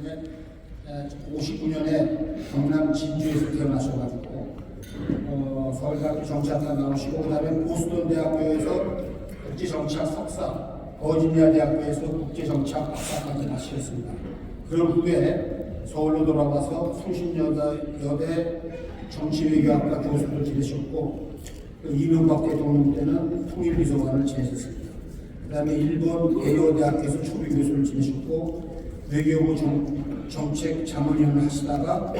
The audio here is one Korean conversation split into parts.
말씀드리면 59년에 경남 진주에서 태어나셔가지고 서울대학교 정치학과 나오시고 그다음에 보스턴 대학교에서 국제정치학 석사, 버지니아 대학교에서 국제정치학 박사까지 마치셨습니다. 그 후에 서울로 돌아와서 성신여대 정치외교학과 교수도 지내셨고 이명박 대통령 때는 통일비서관을 지내셨습니다. 그 다음에 일본 에이오 대학교에서 초빙 교수를 지내셨고 외교부 정책 자문위원을 하시다가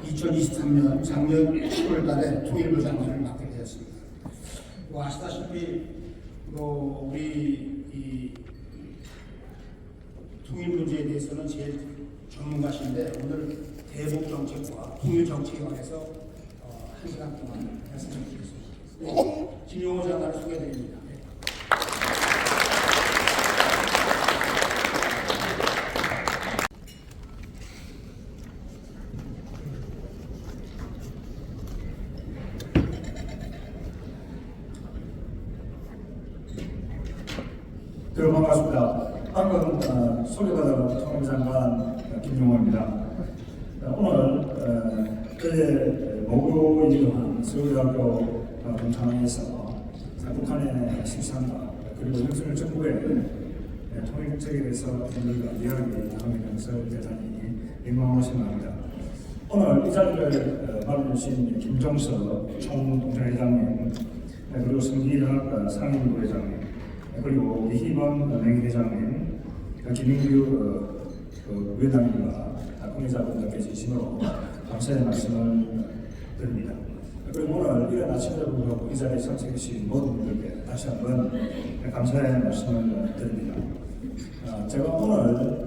2023년 작년 10월 달에 통일부 장관을 맡게 되었습니다. 아시다시피 우리 이 통일 문제에 대해서는 제일 전문가신데 오늘 대북 정책과 통일 정책에 관해서 1시간 동안 말씀을 드리겠습니다. 김용호 장관을 소개해드립니다. 여러분 반갑습니다. 방금 소개받은 통일장관 김용호입니다. 오늘 어제 목요일에 한 서울대학교 동창회에서 북한의 실상과 그리고 윤석열 정부의 통일정책에 대해서 우리가 이야기 나누면서 대단히 민망하신 마음입니다. 오늘 이 자리를 마련해주신 김종석 총동창회장님 그리고 성기학 상임부회장님 그리고 이희범 명예회장님, 김인규 위원장님과 공유자분들께 진심으로 감사의 말씀을 드립니다. 그리고 오늘 이런 아침에 불구하고 이 자리에 참석해주신 모든 분들께 다시 한번 감사의 말씀을 드립니다. 제가 오늘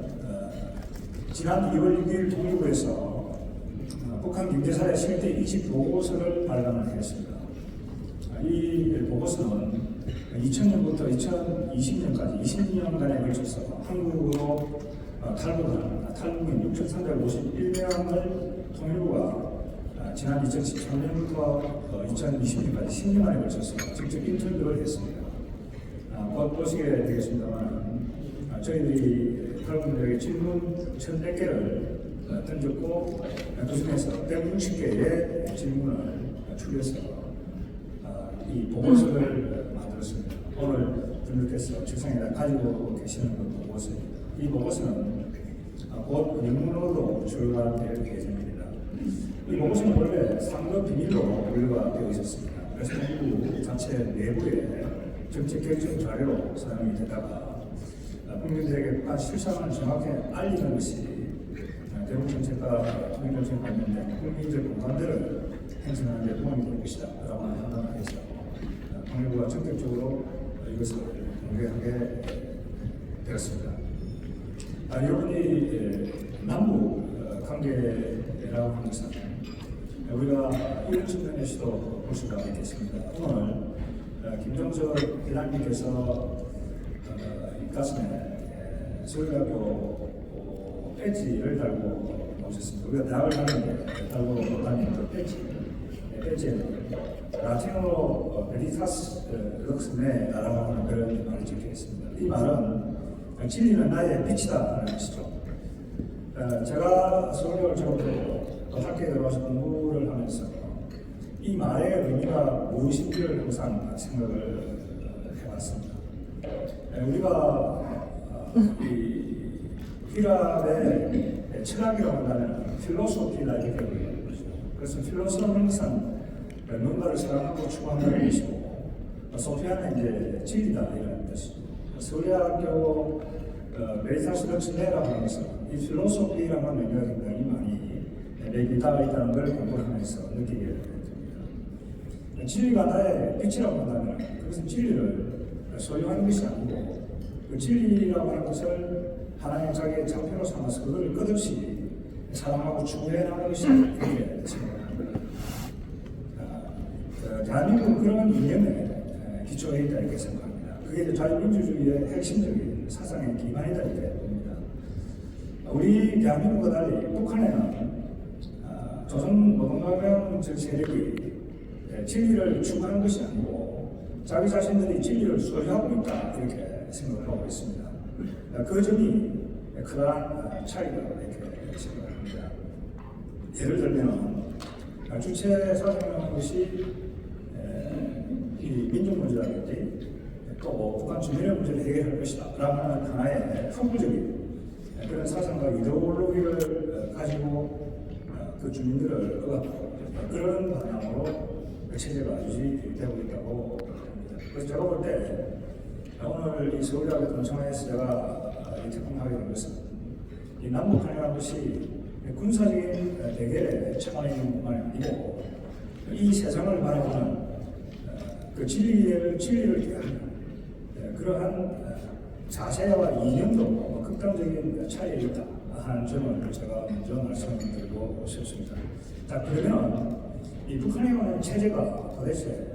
지난 2월 6일 통일부에서 북한 경제사의 실태 인식 보고서를 발간을 했습니다. 이 보고서는 2000년부터 2020년까지 20년간에 걸쳐서 한국으로 탈북민 6,351명을 통일부가 지난 2013년부터 2020년까지 10년간에 걸쳐서 직접 인터뷰를 했습니다. 보시게 되겠습니다만 저희들이 탈북민들에게 질문 1,100개를 던졌고 그 중에서 160개의 질문을 추려서 이 보고서를 만들었습니다. 오늘 분들께서 책상에다 가지고 계시는 그 보고서입니다. 이 보고서는 곧 영문으로 출간될 예정입니다. 이 보고서는 원래 상급 비밀로 분류가 되어 있었습니다. 그래서 정부 자체 내부에 정책 결정 자료로 사용이 되다가 국민들에게 북한 실상을 정확히 알리는 것이 대북 정책과 통일 정책 관련된 국민적 공감대를 형성하는 데 도움이 될 것이다 라고 판단을 해서 통일부가 전격적으로 이것을 공개하게 되었습니다. 여러분이 남북 관계라고 하는 것은 우리가 이런 측면에서도 볼 수가 있겠습니다. 오늘 김종석 회장님께서 가슴에 서울대학교 배지를 달고 오셨습니다. 우리가 대학을 다니는데 달고 다니는 그 배지에는 라틴어로 베리타스 럭스네라고 하는 그런 말이 적혀 있습니다. 이 말은 진리는 나의 빛이다 하는 것이죠. 제가 서울대학을 졸업하고 학교에 들어와서 공부를 하면서 이 말의 의미가 무엇인지를 항상 생각을 해봤습니다. 우리가 이 휘랍의 철학이라고 한다면 필로소피라 이렇게 얘기하는 거죠. 그래서 필로소피는 항상 뭔가를 사랑하고 추구하는 것이고 소피아는 이제 진리다 이라는 뜻이죠. 서울대학교 베리타스 럭스네라고 하는 것은 이 필로소피라는 의미가 굉장히 많이 내게 닿아있다는 걸 공부하면서 느끼게 됩니다. 진리가 나의 빛이라고 한다면 그것은 진리를 소유하는 것이 아니고 그 진리라고 하는 것을 하나의 자기의 장표로 삼아서 그걸 끝없이 사랑하고 추구해 나가는 것이 그게 생각합니다. 대한민국은 그런 이념에 기초해 있다 이렇게 생각합니다. 그게 자유민주주의의 핵심적인 사상의 기반이다 이렇게 봅니다. 우리 대한민국과 달리 북한에는 조선 노동革명 세력이 진리를 추구하는 것이 아니고 자기 자신들이 진리를 소유하고 있다 이렇게 생각을 하고 있습니다. 그 점이 크다란 차이가 이렇게 생각합니다. 예를 들면 주체 사정하는 것이 이 민족 문제라든지 또 북한 주민의 문제를 해결할 것이다 라는 하나의 후보적인 그런 사상과 이데올로기를 가지고 그 주민들을 억압하고 그런 방향으로 체제가 유지되고 있다고 봅니다. 그래서 제가 볼 때 오늘 이 서울대학교 동창회에서 제가 이 태풍하게 된 것은 이 남북한이라는 것이 군사적인 대결에 처해 있는 것만이 아니고 이 세상을 바라보는 그 진리를 위한 그러한 자세와 이념도 극단적인 차이가 있다 하는 점을 제가 먼저 말씀드리고 싶습니다. 자, 그러면 이 북한에 관한 체제가 도대체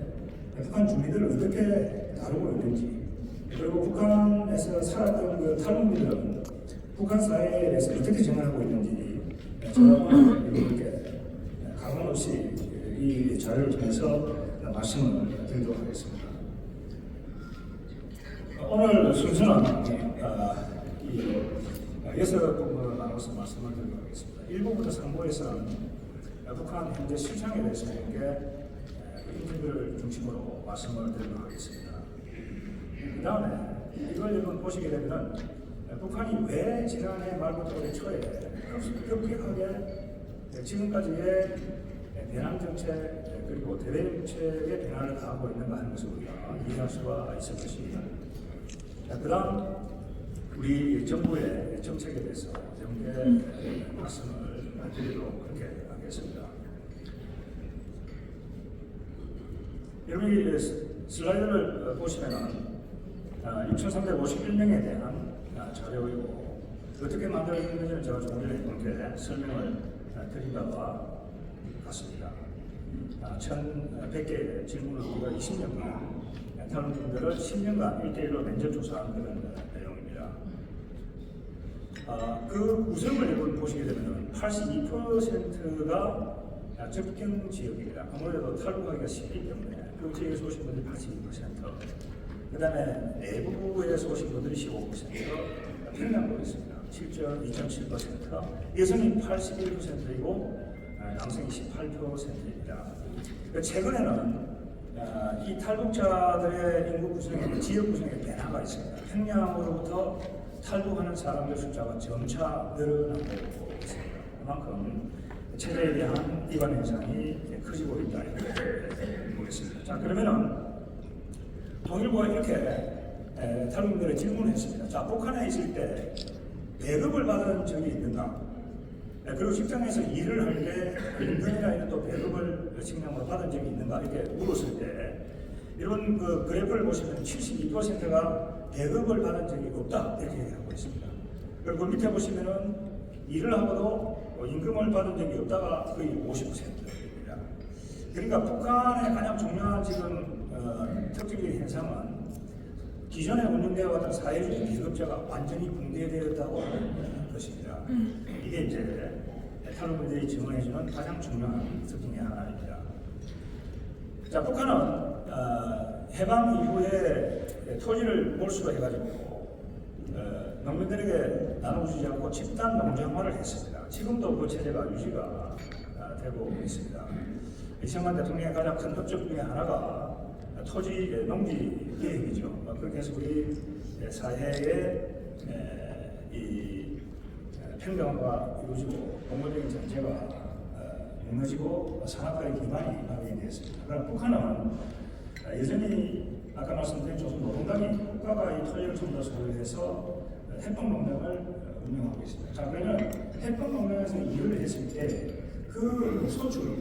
북한 주민들을 어떻게 다루고 있는지, 그리고 북한에서 살았던 그 탈북민들은 북한 사회에 대해서 어떻게 생각하고 있는지 제가 이렇게 가감 없이 이 자료를 통해서 말씀을 드리도록 하겠습니다. 오늘 순서는 여섯 부분으로 나눠서 말씀을 드리도록 하겠습니다. 1부부터 3부에서는 북한 현재 실상에 대해서 인물을 중심으로 말씀을 드리도록 하겠습니다. 그 다음에 이걸 여러분 보시게 되면 북한이 왜 지난해 말부터 초에 급격하게 지금까지의 배남 정책 그리고 대외 정책의 변화를 가하고 있는가 하는 것을 우리가 이해할 수가 있을 것입니다. 그 다음 우리 정부의 정책에 대해서 정리해 말씀을 드리도록 그렇게 하겠습니다. 여러분이 슬라이드를 보시면 6,351명에 대한 자료이고 어떻게 만들어졌는지는 제가 조금 전에 이렇게 설명을 드린 바와 같습니다. 1,100개의 질문을 우리가 20년간 탈북민들을 10년간 1대1로 면접 조사한 그런 내용입니다. 그 구성을 여러분 보시게 되면 82%가 접경 지역입니다. 아무래도 탈북하기가 쉽기 때문에 그 지역에서 오신 분들이 82%, 그 다음에 내부에서 오신 분들이 15%, 평양도 있습니다. 2.7%, 여성이 81%이고 남성이 18%입니다. 최근에는 이 탈북자들의 인구 구성에 지역 구성에 변화가 있습니다. 평양으로부터 탈북하는 사람들 숫자가 점차 늘어나고 있습니다. 그만큼 체제에 대한 이반 현상이 커지고 있다 이렇게 보겠습니다. 자, 그러면은 통일부가 이렇게 탈북민들의 질문을 했습니다. 자, 북한에 있을 때 배급을 받은 적이 있는가? 그리고 직장에서 일을 할 때 임금이나 이런 또 배급을 식량으로 받은 적이 있는가? 이렇게 물었을 때 이런 그 그래프를 보시면 72%가 배급을 받은 적이 없다 이렇게 얘기하고 있습니다. 그리고 밑에 보시면은 일을 하고도 임금을 받은 적이 없다가 거의 50%입니다. 그러니까 북한의 가장 중요한 지금 특징적인 현상은 기존에 운영되어 왔던 사회주의 계급제가 완전히 붕괴되었다고 하는 것입니다. 이게 이제 탈북민들이 증언해주는 가장 중요한 특징의 하나입니다. 자, 북한은 해방 이후에 토지를 몰수로 해가지고 농민들에게 나눠주지 않고 집단 농장화를 했습니다. 지금도 그 체제가 유지가 되고 있습니다. 이승만 대통령의 가장 큰 업적 중에 하나가 토지 농지 계획이죠. 그렇게 해서 우리 사회의 이 평등화가 이루어지고 공무적인 전체가 무너지고 산업화의 기반이 마련되었습니다. 그러나 북한은 여전히 아까 말씀드린 조선 노동당이 국가가 이 토지를 좀 더 소유해서 해병농장을 운영하고 있습니다. 자, 그러면 해병농장에서 일을 했을 때 그 소출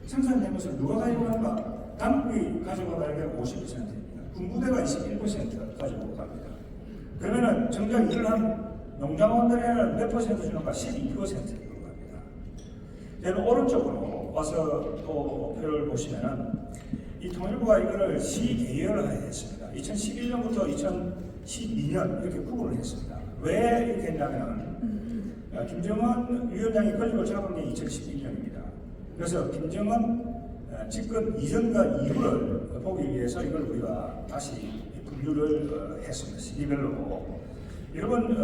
생산된 것을 누가 가지고 가는가? 당국이 가져가는 게 50%입니다. 군부대가 21% 가지고 갑니다. 그러면은 정작 일을 한 농장원들에는 몇 퍼센트 주는가? 12%인 겁니다. 얘는 오른쪽으로 와서 또 표를 보시면은 이 통일부가 이거를 시계열화해 했습니다. 2011년부터 2012년 이렇게 구분을 했습니다. 왜 이렇게 했냐면 김정은 위원장이 권력을 잡은 게 2012년입니다. 그래서 김정은 집권 이전과 이후를 보기 위해서 이걸 우리가 다시 분류를 했습니다. 시기별로 여러분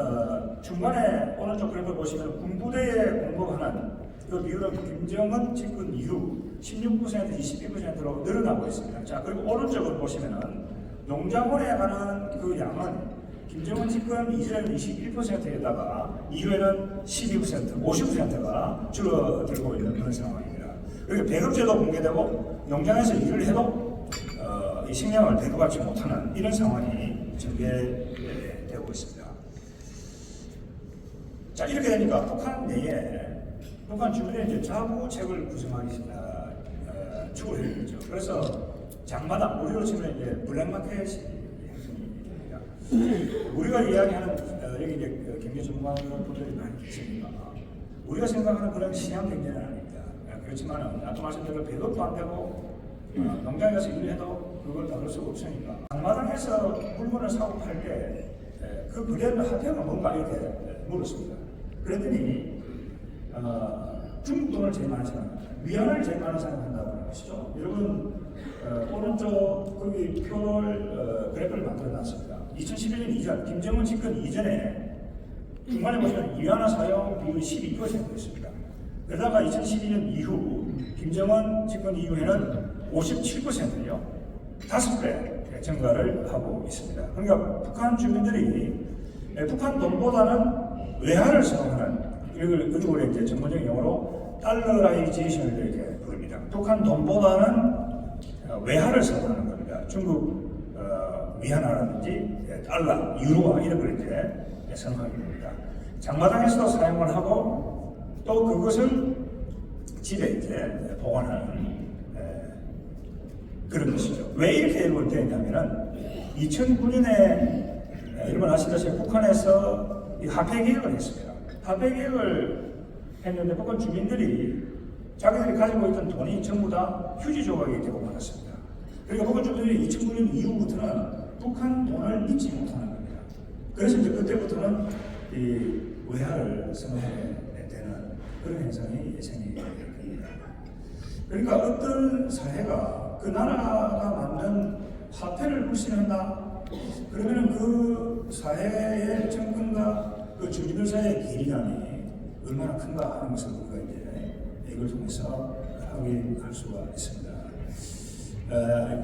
중간에 오른쪽 그래프 보시면 군부대에 공복하는 그 비율은 김정은 집권 이후 16% 21%로 늘어나고 있습니다. 자, 그리고 오른쪽을 보시면은 농자원에 가는 그 양은 김정은 집권 이전에는 21%에다가 이후에는 12%, 50%가 줄어들고 있는 그런 상황입니다. 그리고 배급제도 공개되고 농장에서 일을 해도 이 식량을 배급받지 못하는 이런 상황이 전개되고 있습니다. 자, 이렇게 되니까 북한 내에 북한 주변에 이제 자부책을 구성하기 추구를 해야 되죠. 그래서 장마당, 우리로 치면 이제 블랙마켓이 형성이 됩니다. 우리가 이야기하는 여기 이제 경제 전문가분들이 많이 계십니다. 우리가 생각하는 그런 시장 경제는 아닙니다. 그렇지만 아까 말씀드린 배급도 안 되고 농장에 가서 일해도 그걸 받을 수가 없으니까 장마당에서 물건을 사고 팔 때 그 거래하는 하태가 뭔가 이렇게 물었습니다. 그랬더니 중국 돈을 제일 많이 사용합니다. 위안을 제일 많이 사용한다고 하는 것이죠. 여러분 오른쪽 거기 표를 그래프를 만들어 놨습니다. 2011년 이전 김정은 집권 이전에 중간에 보시면 위안화 사용 비율이 12%였습니다. 그러다가 2012년 이후 김정은 집권 이후에는 57%요. 5배 증가를 하고 있습니다. 그러니까 북한 주민들이 북한 돈보다는 외화를 사용하는 그리고 이제 전문적인 용어로 달러라이제이션을 이렇게 부릅니다. 북한 돈보다는 외화를 사용하는 겁니다. 중국 위안화라든지 달러, 유로화 이런 걸 이제 사용하게 됩니다. 장마당에서도 사용을 하고 또 그것을 집에 이제 보관하는 그런 것이죠. 왜 이렇게 여러분 되냐면은 2009년에 여러분 아시다시피 북한에서 이 화폐 개혁을 했습니다. 화폐 개혁을 했는데 북한 주민들이 자기들이 가지고 있던 돈이 전부 다 휴지 조각이 되고 말았습니다. 그러니까 북한 주민들이 2009년 이후부터는 북한 돈을 믿지 못하는 겁니다. 그래서 이제 그때부터는 이 외화를 생각하게 되는 그런 현상이 생기게 됩니다. 그러니까 어떤 사회가 그 나라가 만든 화폐를 불신한다? 그러면 그 사회의 정권과 그 주민들 사이의 괴리감이 얼마나 큰가 하는 것을 우리가 이제 이걸 통해서 확인할 수가 있습니다.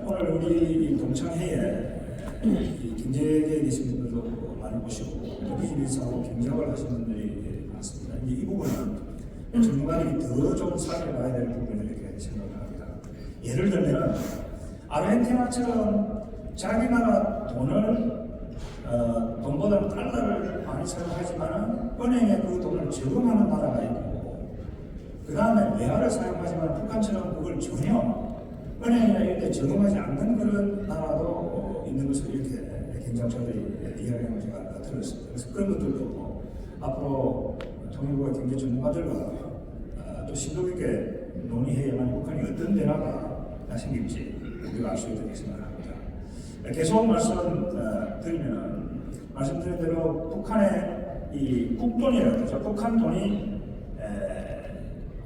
오늘 우리 동창회에 경제계에 계신 분들도 많이 오시고 비즈니스하고 경제학을 하시는 분들이 많습니다. 이 부분은 전문가들이 더 좋은 사례를 봐야 될 부분을 이렇게 생각을 합니다. 예를 들면 아르헨티나처럼 자기 나라 돈을 돈보다는 달러를 많이 사용하지만 은행에 그 돈을 저금하는 나라가 있고 그 다음에 외화를 사용하지만 북한처럼 그걸 전혀 은행에 이렇게 저금하지 않는 그런 나라도 있는 것을 이렇게 경제학자들이 이야기하는 걸 제가 들었습니다. 그래서 그런 것들도 앞으로 통일부가 경제 전문가들과 또 심도 있게 논의해야만 북한이 어떤 변화가 생길지 우리가 알 수 있다고 생각합니다. 계속 말씀드린 대로 북한의 이 국돈이라든지 북한 돈이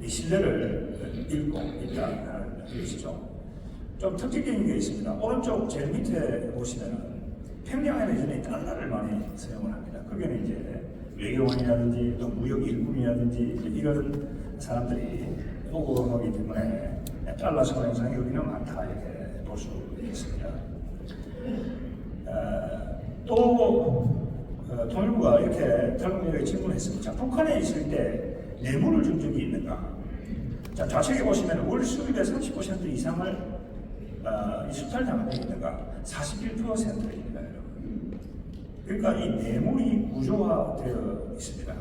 이 신뢰를 잃고 있다는 것이죠. 좀 특징적인 게 있습니다. 오른쪽 제일 밑에 보시면 평양에는 여전히 달러를 많이 사용을 합니다. 거기는 이제 외교원이라든지 또 무역 일꾼이라든지 이런 사람들이 오고 가기 때문에 달러 사용 현상이 여기는 많다 이렇게 볼 수 있습니다. 또 통일부가 이렇게 탈북민에게 질문했습니다. 북한에 있을 때 뇌물을 준 적이 있는가? 자, 좌측에 보시면 월 수입의 30% 이상을 수탈당한 적이 있는가? 41%입니다, 여러분. 그러니까 이 뇌물이 구조화되어 있습니다.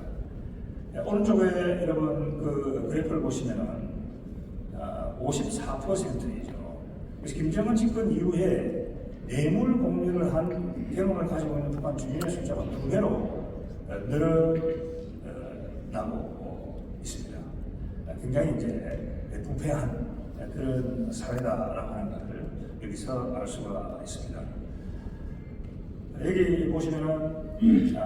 오른쪽에 여러분 그 그래프를 보시면은 54%이죠. 그래서 김정은 집권 이후에 뇌물 공유를 한 경험을 가지고 있는 북한 주민의 숫자가 2배로 늘어나고 있습니다. 굉장히 이제 부패한 그런 사회다라고 하는 것을 여기서 알 수가 있습니다. 여기 보시면은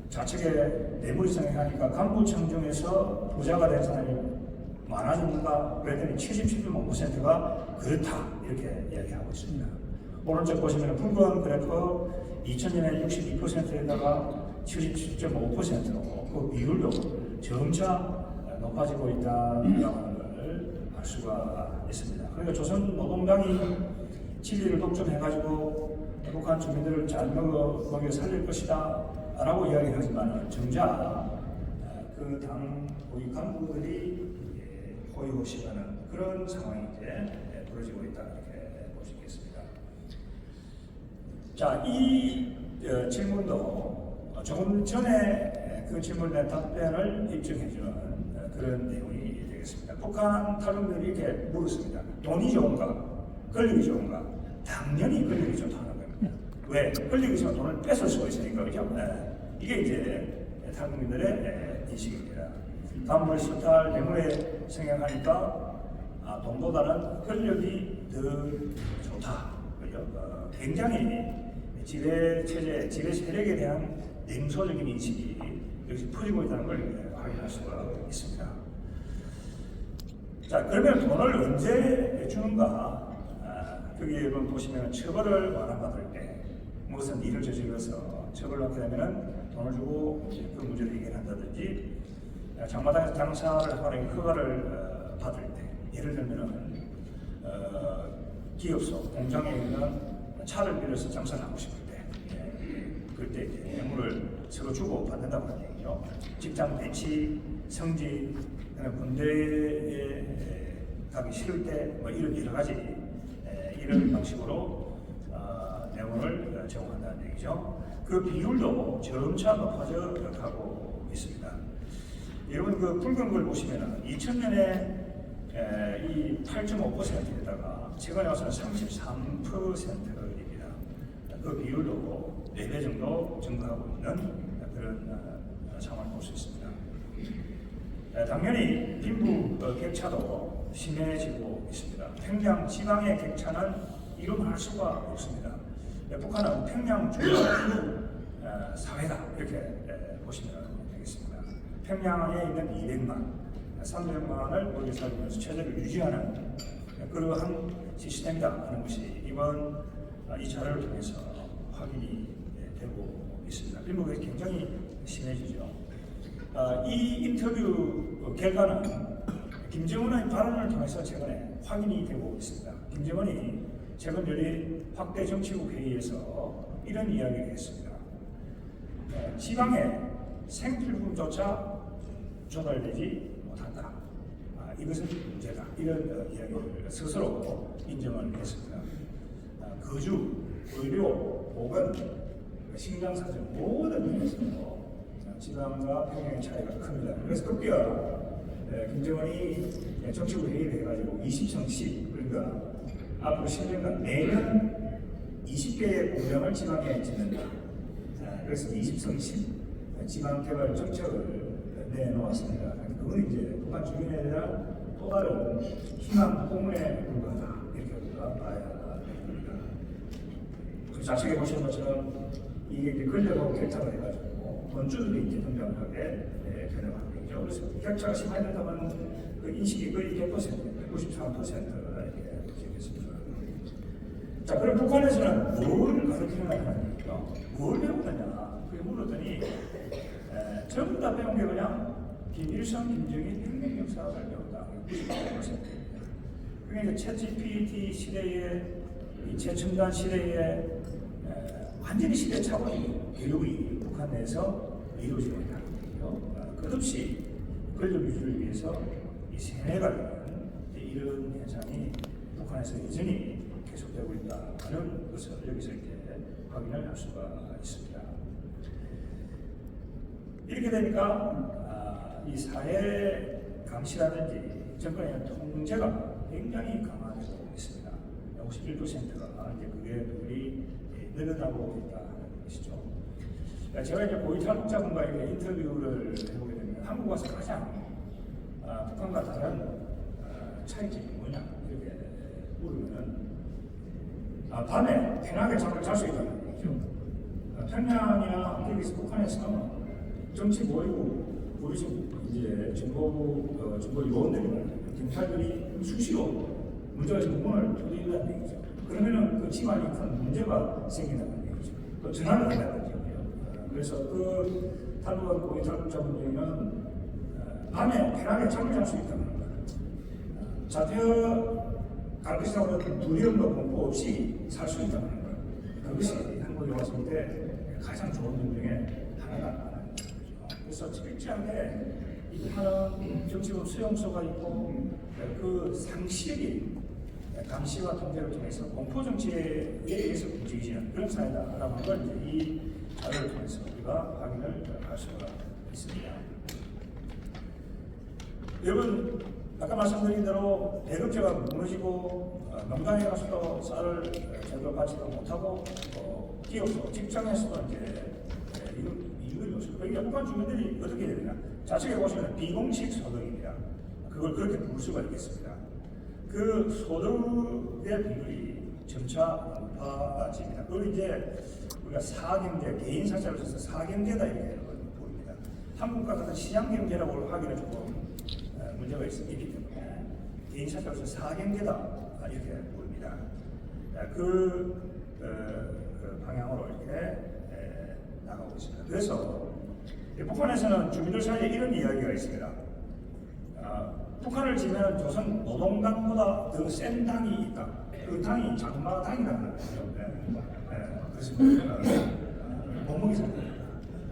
좌측에 뇌물이 상행하니까 간부청중에서 부자가 된 사람이 많아졌는가 그랬더니 77.5%가 그렇다 이렇게 이야기하고 있습니다. 오른쪽 보시면 붉은 그래프 2000년에 62%에다가 77.5%로 그 비율도 점차 높아지고 있다는 걸 알 수가 있습니다. 그러니까 조선 노동당이 진리를 독점해가지고 북한 주민들을 잘 먹여 살릴 것이다 라고 이야기하지만 정작 그 당 고위 간부들이 호의호식하는 그런 상황이 이제 벌어지고 있다 이렇게 볼 수 있겠습니다. 자, 이 질문도 조금 전에 그 질문에 답변을 입증해주는 그런 내용이 되겠습니다. 북한 탈북민들이 이렇게 물었습니다. 돈이 좋은가? 권력이 좋은가? 당연히 권력이 좋다는 겁니다. 왜? 권력이 있으면 돈을 뺏을 수가 있으니까, 그죠? 이게 이제 탈북민들의 인식입니다. 단물, 수탈, 뇌물에 생각하니까 돈보다는 권력이 더 좋다. 그죠? 굉장히 지배체제, 지배 세력에 대한 냉소적인 인식이 여기서 퍼지고 있다는 걸 확인할 수가 있습니다. 자, 그러면 돈을 언제 주는가? 여기 보시면 처벌을 완화받을 때 무슨 일을 저질러서 처벌을 받게 되면 돈을 주고 그 문제를 해결한다든지 장마당에서 장사를 하는 허가를 받을 때 예를 들면 기업소, 공장에 있는 차를 빌려서 장사를 하고 싶을 때 그때 이제 뇌물을 서로 주고 받는다고 하는 얘기죠. 직장 배치, 성직, 군대에 가기 싫을 때 뭐 이런 여러 가지 이런 방식으로 뇌물을 제공한다는 얘기죠. 그 비율도 점차 높아져 가고 있습니다. 여러분 그 붉은 걸 보시면은 2000년에 이 8.5%에다가 최근에 와서는 33%입니다. 그 비율도 4배 정도 증가하고 있는 그런 상황을 볼 수 있습니다. 당연히 빈부 격차도 심해지고 있습니다. 평양 지방의 격차는 이루말 수가 없습니다. 북한은 평양 중앙 사회다 이렇게 보시면 되겠습니다. 평양에 있는 200만, 300만을 먹여 살리면서 체제를 유지하는 그러한 시스템이다 하는 것이 이번 이 자료를 통해서 확인이 되고 있습니다. 빈부가 굉장히 심해지죠. 이 인터뷰 결과는 김정은의 발언을 통해서 최근에 확인이 되고 있습니다. 김정은이 최근 열린 확대 정치국 회의에서 이런 이야기를 했습니다. 지방에 생필품조차 조달되지 못한다. 이것은 문제다. 이런 이야기를 스스로 인정을 했습니다. 거주, 의료, 보건, 식량사정 모든 면에서 지방과 평양의 차이가 큽니다. 그래서 급기야 김정은이 정치국 회의를 해가지고 20성씩 그러니까 앞으로 10년간 매년 20개의 공장을 지방에 짓는다. 그래서 20성씩 지방개발 정책을 내놓았습니다. 그건 이제 북한 주민에 대한 또 다른 희망 포문에 불과하다. 이렇게 우리가 봐야 됩니다. 좌측에 보시는 것처럼 이게 권력하고 격차가 해가지고 돈주들이 이제 등장하게 변해가는 거죠. 그래서 격차가 심화된다면 그 인식이 거의 100%, 93%가 이렇게 되겠습니다. 자, 그럼 북한에서는 뭘 가르치는 거냐면요. 뭘 배우느냐? 그게 물었더니 전부 다 배운 게 그냥 김일성, 김정일 혁명 역사를 배웠다. 95%입니다. 그러니까 챗GPT 시대에 이 최첨단 시대에 완전히 시대 차원의 교육이 북한 내에서 이루어지고 있다는 거죠. 끝없이 권력 유지를 위해서 이 세뇌가 되는 이런 현상이 북한에서 여전히 계속되고 있다는 것을 여기서 이제 확인을 할 수가 있습니다. 이렇게 되니까 이 사회 감시라든지 정권의 통제가 굉장히 강화되고 있습니다. 51%가 이제 그게 우리 늘어나고 있다는 것이죠. 제가 이제 고위 탈북자분과 인터뷰를 해보게 되면 한국 와서 가장 북한과 다른 차이점이 뭐냐 이렇게 물으면은 밤에 편하게 잠을 잘 수 있다는 얘기죠. 평양이나 여기서 북한에서 정치 보이고 우리 이제 정보 요원들이나 경찰들이 수시로 문제가 문을 두드린다는 얘기죠. 그러면은 그 집안이 큰 문제가 생긴다는 얘기죠. 또 전환을 한다는 얘기예요. 그래서 그 탈북한 고위 탈북자 분들은 밤에 편하게 잠을 잘 수 있다는 거예요. 잡혀갈 것이라고 하는 두려움과 공포 없이 살 수 있다는 거예요. 그것이 한국에 왔을 때 가장 좋은 점 중에 하나다. 그래서 철저하게 이거는 정치적 수용소가 있고 그 상식이 감시와 통제를 통해서 공포 정치에 의해서 움직이지는 그런 사회다라고 하는 걸 이제 이 자료를 통해서 우리가 확인을 할 수가 있습니다. 여러분 아까 말씀드린 대로 배급제가 무너지고 농장에 가서도 쌀을 제대로 받지도 못하고 기업도 직장에서도 이제 이걸 요소. 그러니까 북한 주민들이 어떻게 해야 되냐? 좌측에 보시면 비공식 소득입니다. 그걸 그렇게 부를 수가 있겠습니다. 그 소득의 비율이 점차 높아집니다. 그걸 이제 우리가 사경제, 개인 사찰을 써서 사경제다 이렇게 보입니다. 한국과 같은 시장 경제라고 하기는 조금 문제가 있기 때문에 개인 사찰로서 사경제다 이렇게 보입니다. 그 방향으로 이렇게 나가고 있습니다. 그래서 북한에서는 주민들 사이에 이런 이야기가 있습니다. 북한을 지면 조선 노동당보다 더 센 당이 있다. 그 당이 장마당이라는 거죠. 그래서 몸무게 상입니다.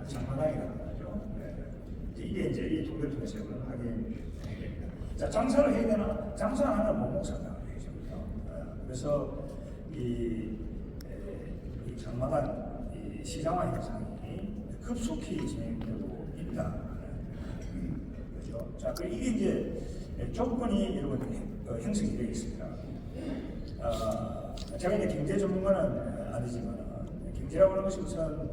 장마당이라는 거죠. 이게 이제 이 통계를 통해서 확인됩니다. 자, 장사를 해야 되나? 장사 안 하면 못 먹는다는 얘기죠. 그래서 이 장마당 시장화 현상이 급속히 진행되고 있다. 그렇죠? 자, 그 이게 이제 조건이 여러분 형성이 되어 있습니다. 제가 이제 경제 전문가는 아니지만 경제라고 하는 것이 우선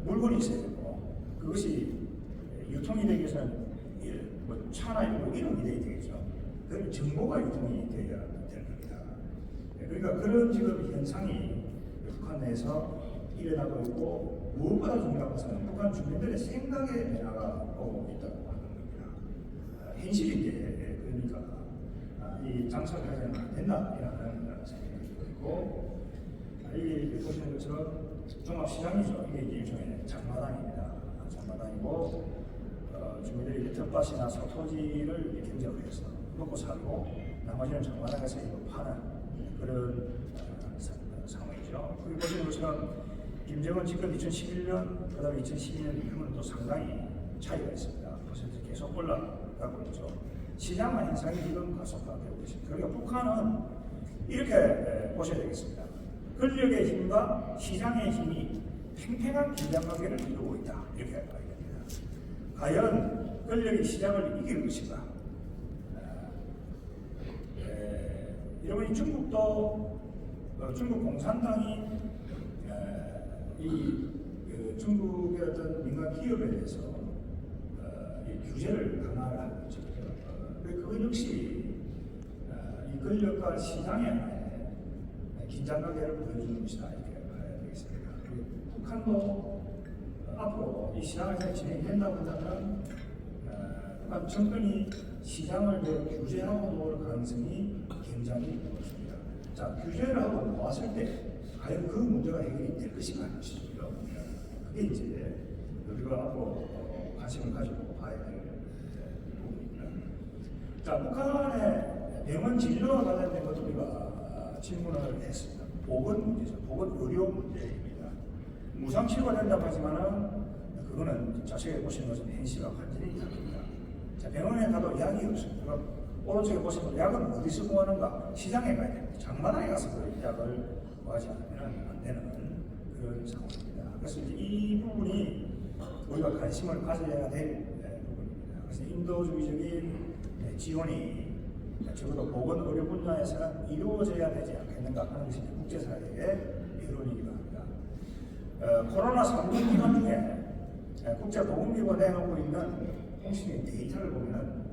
물건이 있어야 되고 그것이 유통이 되기 위해서는 뭐 차나 이런 게 되겠죠. 그러면 정보가 유통이 되어야 되는 겁니다. 그러니까 그런 지금 현상이 북한 내에서 일어나고 있고 무엇보다 중요한 것은 북한 주민들의 생각의 변화가 오고 있다고 하는 겁니다. 현실인데 그러니까 이 장사를 하지 않으면 된다라는 생각이 들고 있고 여기 보시는 것처럼 종합시장이죠. 이게 일종의 장마당입니다. 장마당이고 주민들이 텃밭이나 소토지를 경제로 해서 먹고 살고 나머지는 장마당에서 이거 파는 그런 상황이죠. 그리고 보시는 것처럼 김정은 집권 2011년 그다음에 2012년 이후는 또 상당히 차이가 있습니다. 퍼센트 계속 올라가고 있죠. 시장화 현상이 지금 가속화되고 있습니다. 그러니까 북한은 이렇게 보셔야 되겠습니다. 권력의 힘과 시장의 힘이 팽팽한 긴장관계를 이루고 있다. 이렇게 봐야 됩니다. 과연 권력이 시장을 이길 것인가? 여러분이 중국도 중국 공산당이 중국의 어떤 민간 기업에 대해서 규제를 강화를 하고 있죠. 그것 역시 이 권력과 시장의 긴장관계를 보여주는 것이다 이렇게 봐야 되겠습니다. 북한도 앞으로 이 시장에서 진행된다고 한다면 북한 정권이 시장을 규제하고 놓을 가능성이 굉장히 높습니다. 자, 규제를 하고 놓았을 때 과연 그 문제가 해결이 될 것인가 하는 것이죠. 그게 이제 우리가 앞으로 관심을 가지고 봐야 될 부분입니다. 자, 북한의 병원 진료와 관련된 것도 우리가 질문을 했습니다. 보건 문제죠. 보건 의료 문제입니다. 무상 치료가 된다고 하지만은 그거는 자세히 보시는 것은 현실과 완전히 다릅니다. 자, 병원에 가도 약이 없습니다. 그럼 오른쪽에 보시면 약은 어디서 구하는가? 시장에 가야 됩니다. 장마당에 가서 그 약을 구하지 않으면 안 되는 그런 상황입니다. 그래서 이제 이 부분이 우리가 관심을 가져야 될 부분입니다. 그래서 인도주의적인 지원이 적어도 보건 의료 분야에서는 이루어져야 되지 않겠는가 하는 것이 국제사회의 여론이기도 합니다. 코로나 3년 기간 중에 국제보건기구가 내놓고 있는 공식의 데이터를 보면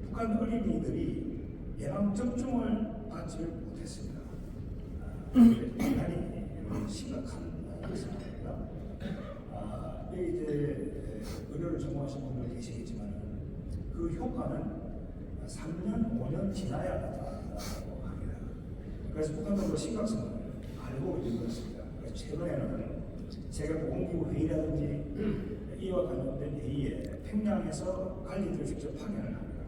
북한 어린이들이 예방접종을 받지 못했습니다. 대단히 심각한 상황입니다. 여기 이제 의료를 전공하신 분들 계시겠지만 그 효과는 3년, 5년 지나야 나타난다고 합니다. 그래서 북한도 그 심각성을 알고 있는 것입니다. 그래서 최근에는 세계보건기구 회의라든지 이와 관련된 회의에 평양에서 관리들을 직접 파견을 합니다.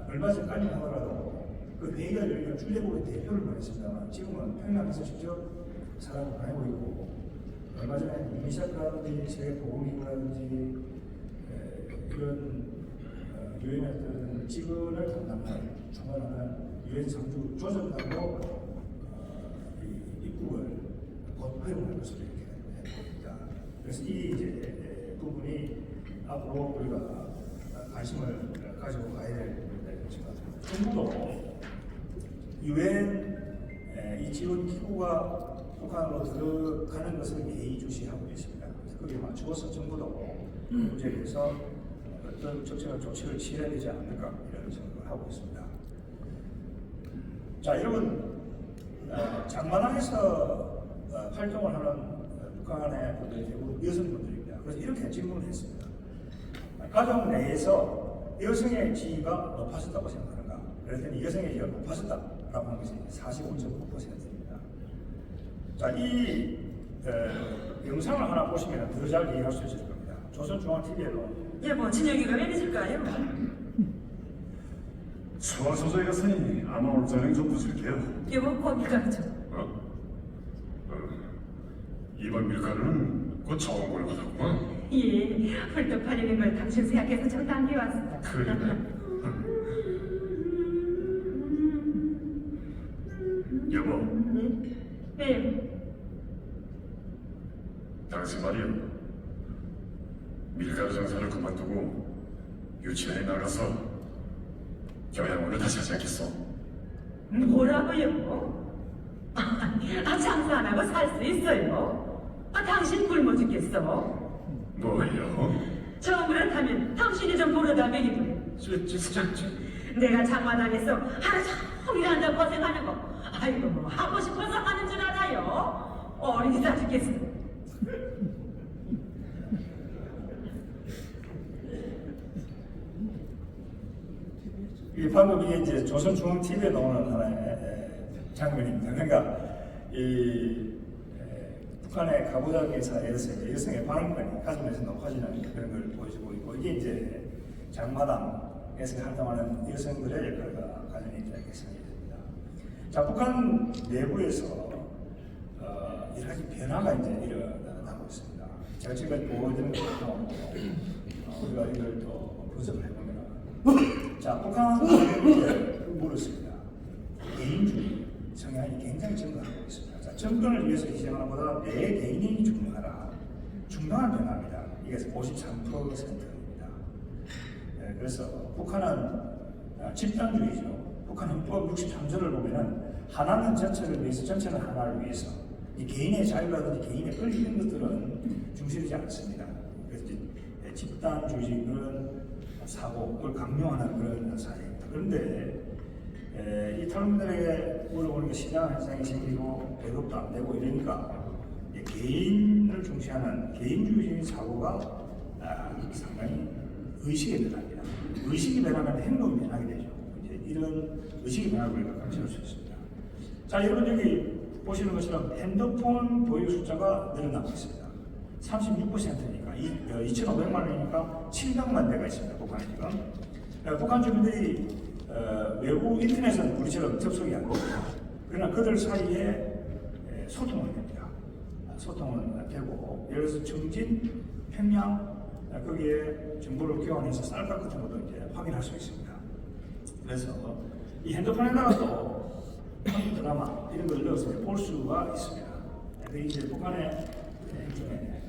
얼마 전까지 하더라도 그 회의가 열리면 주재국의 대표를 보냈습니다만 지금은 평양에서 직접 사람을 보내고 있고, 얼마 전에 유니세프라든지 세계보건기구라든지 이런 유엔의 어떤 직원을 담당하는 총괄하는 유엔 상주 조정단도 입국을 곧 허용할 것으로 이렇게 됩니다. 그래서 이 이제 부분이 앞으로 우리가 관심을 가지고 가야 될 문제입니다. 정부도 유엔 이 지원 기구가 북한으로 들어가는 것을 예의주시하고 있습니다. 거기에 맞추어서 정부도 문제에 대해서 어떤 적절한 조치를 취해야 되지 않을까 이런 생각을 하고 있습니다. 자, 여러분, 장마당에서 활동을 하는 북한의 분들이 대부분 여성분들입니다. 그래서 이렇게 질문을 했습니다. 가정 내에서 여성의 지위가 높아졌다고 생각하는가? 그랬더니 여성의 지위가 높아졌다라고 하는 것이 45.9%입니다. 자, 이 영상을 하나 보시면 더 잘 이해할 수 있을 겁니다. 조선중앙TV에도 여보, 진혁이가 왜 늦을까요? 소환소장이 갔으니 아마 오늘 저녁 좀 부실게요. 여보, 거기가 좀. 이번 밀가루는 곧 좋은 걸로 가더구만. 예, 훌떡 팔리는 걸 당신 생각해서 저 당겨왔습니다. 그래. 여보, 네. 당신 말이요. 밀가루 장사를 그만두고 유치원에 나가서 교양원을 다시 하지 않겠어? 뭐라고요? 장사 안 하고 살 수 있어요? 당신 굶어 죽겠어? 뭐예요? 저 그렇다면 당신이 좀 보러다 먹이고. 내가 장마당에서 하루 종일 앉아 고생하는 거, 아이고 뭐 하고 싶어서 하는 줄 알아요? 어린이다 죽겠어. 이 방금 이게 이제 조선중앙TV에 나오는 하나의 장면입니다. 그러니까 이 북한의 가부장에서 여성의 반응권이 가정에서 높아지는 그런 걸 보여주고 있고, 이게 이제 장마당에서 활동하는 여성들의 역할과 관련이 있다고 생각이 됩니다. 자, 북한 내부에서 여러 가지 변화가 이제 일어나고 있습니다. 제가 지금 보여드리는 것도 우리가 이걸 또 분석을 해보면, 자, 북한을 물었습니다. 개인주의 성향이 굉장히 증가하고 있습니다. 자, 정권을 위해서 희생하는 것보다 내 개인이 중요하다. 중요한 변화입니다. 이게 53%입니다. 네, 그래서 북한은 집단주의죠. 북한 헌법 63조를 보면은 하나는 전체를 위해서, 전체는 하나를 위해서. 이 개인의 자유라든지 개인의 권리 이런 것들은 중시되지 않습니다. 그래서 집단주의 그런 사고를 강요하는 그런 사회입니다. 그런데 이 탈북민들에게 물어보는 게 시장 현상이 생기고 배급도 안 되고 이러니까 개인을 중시하는 개인주의적인 사고가 상당히 의식에 변합니다. 의식이 변하면 행동이 변하게 되죠. 이제 이런 의식이 변화를 우리가 감지할 수 있습니다. 자, 여러분 여기 보시는 것처럼 핸드폰 보유 숫자가 늘어나고 있습니다. 36%니까 2,500만 원이니까 700만 대가 있습니다. 북한에 지금. 북한 주민들이 외부 인터넷은 우리처럼 접속이 안 됩니다. 그러나 그들 사이에 소통은 됩니다. 소통은 되고, 예를 들어서 청진, 평양 거기에 정보를 교환해서 쌀값 같은 것도 이제 확인할 수 있습니다. 그래서 이 핸드폰에다가 또 드라마 이런 걸 넣어서 볼 수가 있습니다. 그게 이제 북한의 일종의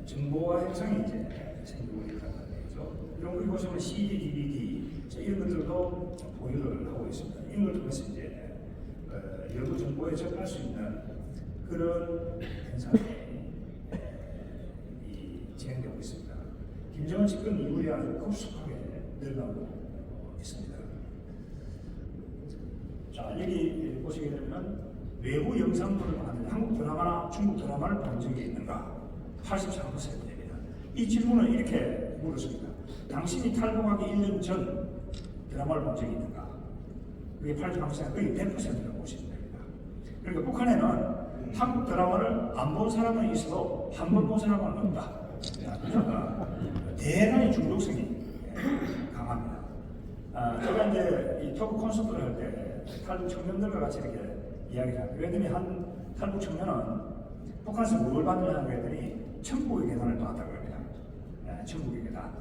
정보화 현상이 이제 생기고 있다는 거죠. 여기 보시면 CD, DVD 이런 것들도 보유를 하고 있습니다. 이런 걸 통해서 이제 여러 정보에 접할 수 있는 그런 현상이 진행되고 있습니다. 김정은 집권 이후에 아주 급속하게 늘어나고 있습니다. 자, 여기 보시게 되면 외부 영상물을 만든 한국 드라마나 중국 드라마를 본 적이 있는가? 83%입니다. 이 질문을 이렇게 물었습니다. 당신이 탈북하기 1년 전 드라마를 본 적이 있는가? 그게 83%, 거의 100%라고 보시면 됩니다. 그러니까 북한에는 한국 드라마를 안 본 사람은 있어도 한 번 본 사람은 없다. 그러니까 대단히 중독성이 강합니다. 제가 이제 이 토크 콘서트를 할 때 탈북 청년들과 같이 이렇게 이야기를 합니다. 그랬더니 한 탈북 청년은 북한에서 뭘 받느냐고 했더니 천국의 계단을 받았다고 합니다. 천국의 계단.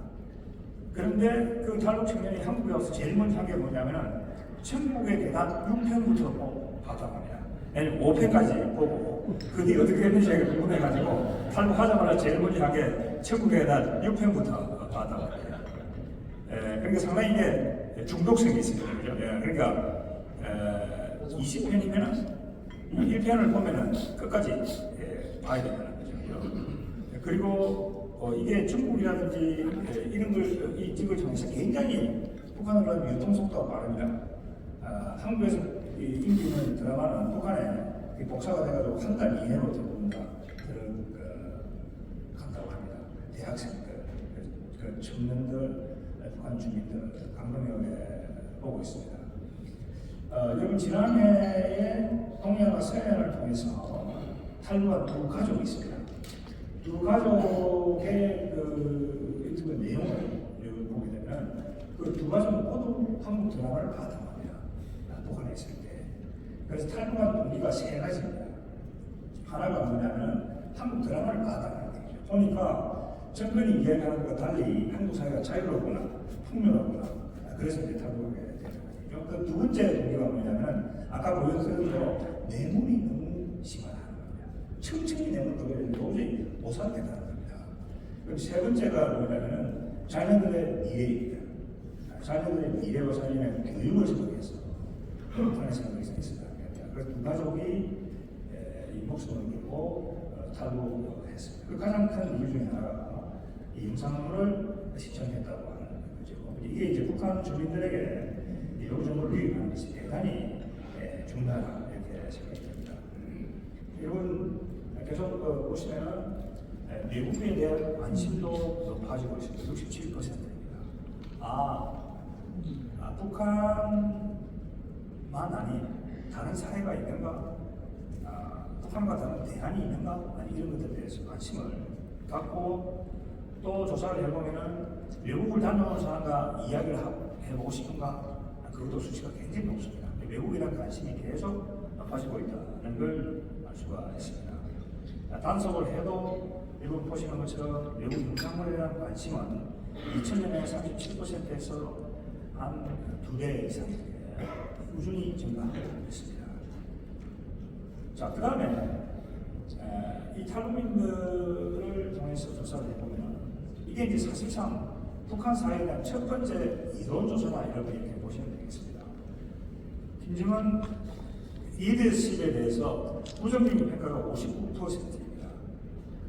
그런데 그 탈북 청년이 한국에 와서 제일 먼저 한 게 뭐냐면은 천국의 계단 6편부터 봤다고 합니다. 왜냐면 5편까지 보고 그 뒤 어떻게 했는지 궁금해가지고 탈북하자마자 제일 먼저 한 게 천국의 계단 6편부터 봤다고 합니다. 그러니까 상당히 이게 중독성이 있습니다. 그러니까 20편이면은 1편을 보면은 끝까지 봐야 된다는 거죠. 그리고 이게 중국이라든지 이런 걸 이쪽을 통해서 굉장히 북한으로 유통 속도가 빠릅니다. 한국에서 인기는 드라마는 북한에 복사가 돼가지고 한 달 이내로 들어온다 그런 간다고 합니다. 대학생들, 그 청년들, 북한 주민들 감동역에 보고 있습니다. 여러분 지난해에 동해와 서해안을 통해서 탈북한 두 가족이 있습니다. 두 가족의 그 유튜브 내용을 보게 되면 그 두 가족은 모두 한국 드라마를 봤다고 합니다. 북한에 있을 때. 그래서 탈북한 동기가 세 가지입니다. 하나가 뭐냐면 한국 드라마를 봤다는 얘기죠. 보니까 정권이 이야기하는 것과 달리 한국 사회가 자유롭구나, 풍요롭구나. 그래서 이제 탈북하게 되는 거죠. 그 두 번째 동기가 뭐냐면 아까 보여드린 대로 뇌물이 너무 심하다는 겁니다. 층층이 뇌물 그걸 도저히 못 살겠다는 겁니다. 그럼 세 번째가 뭐냐면 자녀들의 미래입니다. 자녀들의 미래와 자녀의 교육을 생각해서 북한의 생각이 있었다. 그래서 두 가족이 이 목숨을 걸고 탈북했습니다. 그 가장 큰 이유 중에 하나가 이 영상을 시청했다고 하는 거죠. 이게 이제 북한 주민들에게 이 요즘을 유입하는 것이 대단히 중요하다 이렇게 생각이 됩니다. 여러분 계속 보시면 외국에 대한 관심도 높아지고 있습니다. 67%입니다. 북한만 아닌 다른 사회가 있는가? 북한과 다른 대안이 있는가? 아니 이런 것들에 대해서 관심을 갖고 또 조사를 해보면은 외국을 다녀온 사람과 이야기를 해보고 싶은가? 그것도 수치가 굉장히 높습니다. 외국에 대한 관심이 계속 높아지고 있다는 걸 알 수가 있습니다. 단속을 해도 여러분 보시는 것처럼 외국 영상물에 대한 관심은 2000년에 37%에서 한 2배 이상 꾸준히 증가하고 있습니다. 자, 그 다음에 이 탈북민들을 통해서 조사를 해보면 이게 이제 사실상 북한 사회에 대한 첫 번째 이론조사다 이렇게 보시면 되겠습니다. 김정은 리더십에 대해서 부정적인 평가가 59%입니다.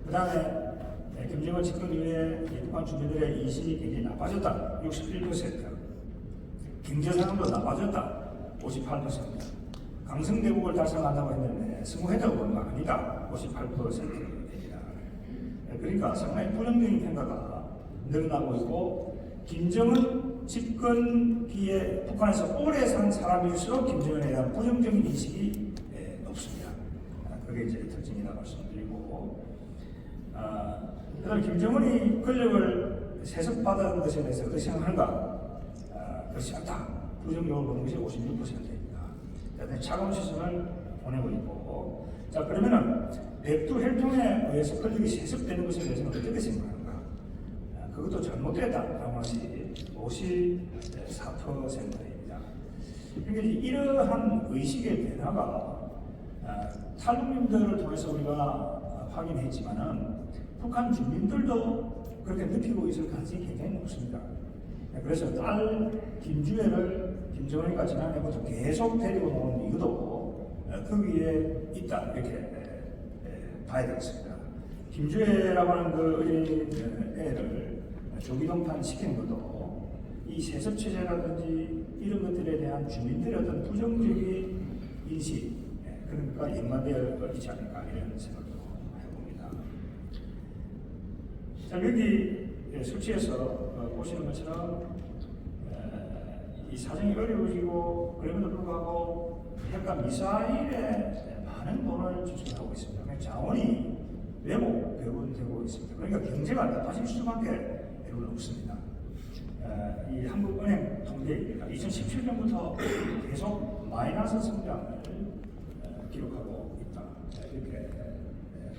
그 다음에 김정은 집권 이후에 북한 주민들의 인식이 굉장히 나빠졌다. 61%. 경제 상황도 나빠졌다. 58%. 강성대국을 달성한다고 했는데 성공했다고 한 아니다. 58%입니다. 그러니까 상당히 부정적인 평가가 늘어나고 있고 김정은 집권기에 북한에서 오래 산 사람일수록 김정은에 대한 부정적인 인식이 높습니다. 그게 이제 특징이라고 말씀드리고 그다음 김정은이 권력을 세습받은 것에 대해서 어떻게 생각하는가? 그렇지 않다. 부정적으로 보는 것이 56%입니다. 그다음에 차가운 시선을 보내고 있고 자 그러면은 백두 혈통에 의해서 권력이 세습되는 것에 대해서는 어떻게 생각하는가? 그것도 잘못됐다라고 하시 54%입니다. 그러니까 이러한 의식의 변화가 탈북민들을 통해서 우리가 확인했지만은 북한 주민들도 그렇게 느끼고 있을 가능성이 굉장히 높습니다. 그래서 딸 김주애를 김정은이가 지난해부터 계속 데리고 나오는 이유도 거기에 있다 이렇게 봐야 되겠습니다. 김주애라고 하는 그 어린 애를 조기동판 시킨 것도 이 세습 체제라든지 이런 것들에 대한 주민들의 어떤 부정적인 인식 그러니까 연관되어 있지 않을까 이런 생각도 해봅니다. 자 여기 수치에서 보시는 것처럼 이 사정이 어려워지고 그럼에도 불구하고 핵과 미사일에 많은 돈을 지출하고 있습니다. 그러니까 자원이 외국 배분되고 있습니다. 그러니까 경제가 나빠질 수밖에 없습니다. 이 한국은행 통계입니다. 2017년부터 계속 마이너스 성장을 기록하고 있다. 이렇게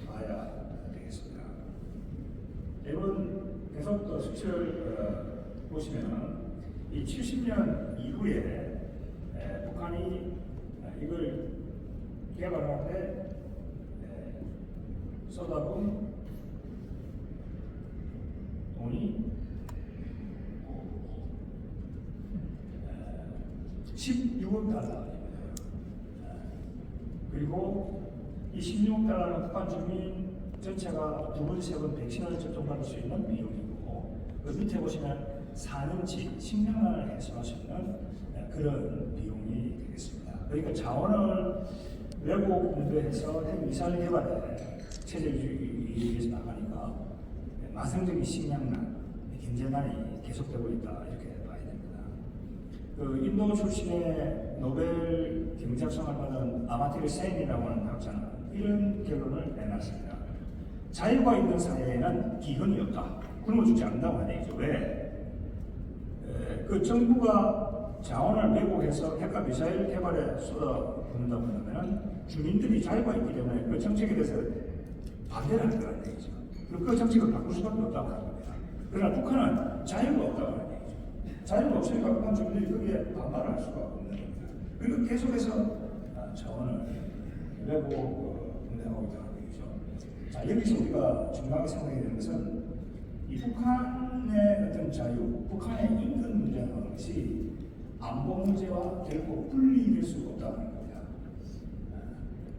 봐야 되겠습니다. 이번 계속 또 수치를 보시면 이 70년 이후에 북한이 이걸 개발하는데 쏟아본 돈이 16억 달러입니다. 그리고 이 16억 달러는 북한 주민 전체가 두 번, 세 번 백신을 접종받을 수 있는 비용이고, 그 밑에 보시면 4년치 10년을 해소할 수 있는 그런 비용이 되겠습니다. 그러니까 자원을 외국 분배해서 핵미사일 개발에 체제주의에 의해서 나가니까 만성적인 식량난, 경제난이 계속되고 있다, 이렇게 봐야 됩니다. 그 인도 출신의 노벨 경제학상을 받은 아마티르 센이라고 하는 학자는 이런 결론을 내놨습니다. 자유가 있는 사회에는 기근이 없다. 굶어 죽지 않는다고 하는 얘기죠. 왜? 그 정부가 자원을 매국해서 핵과 미사일 개발에 쏟아붓는다고 하면 주민들이 자유가 있기 때문에 그 정책에 대해서 반대를 할 거라는 얘기죠. 그리고 그 정책을 바꿀 수밖에 없다고 하는 겁니다. 그러나 북한은 자유가 없다고 하는 얘기죠. 자유가 없으니까 북한 주민들이 거기에 반발을 할 수가 없는 겁니다. 그리고 계속해서 자원을 외국 분배하고 있다는 얘기죠. 자, 여기서 우리가 중요하게 생각해야 되는 것은 이 북한의 어떤 자유, 북한의 인권 문제라는 것이 안보 문제와 결코 분리될 수 없다는 겁니다.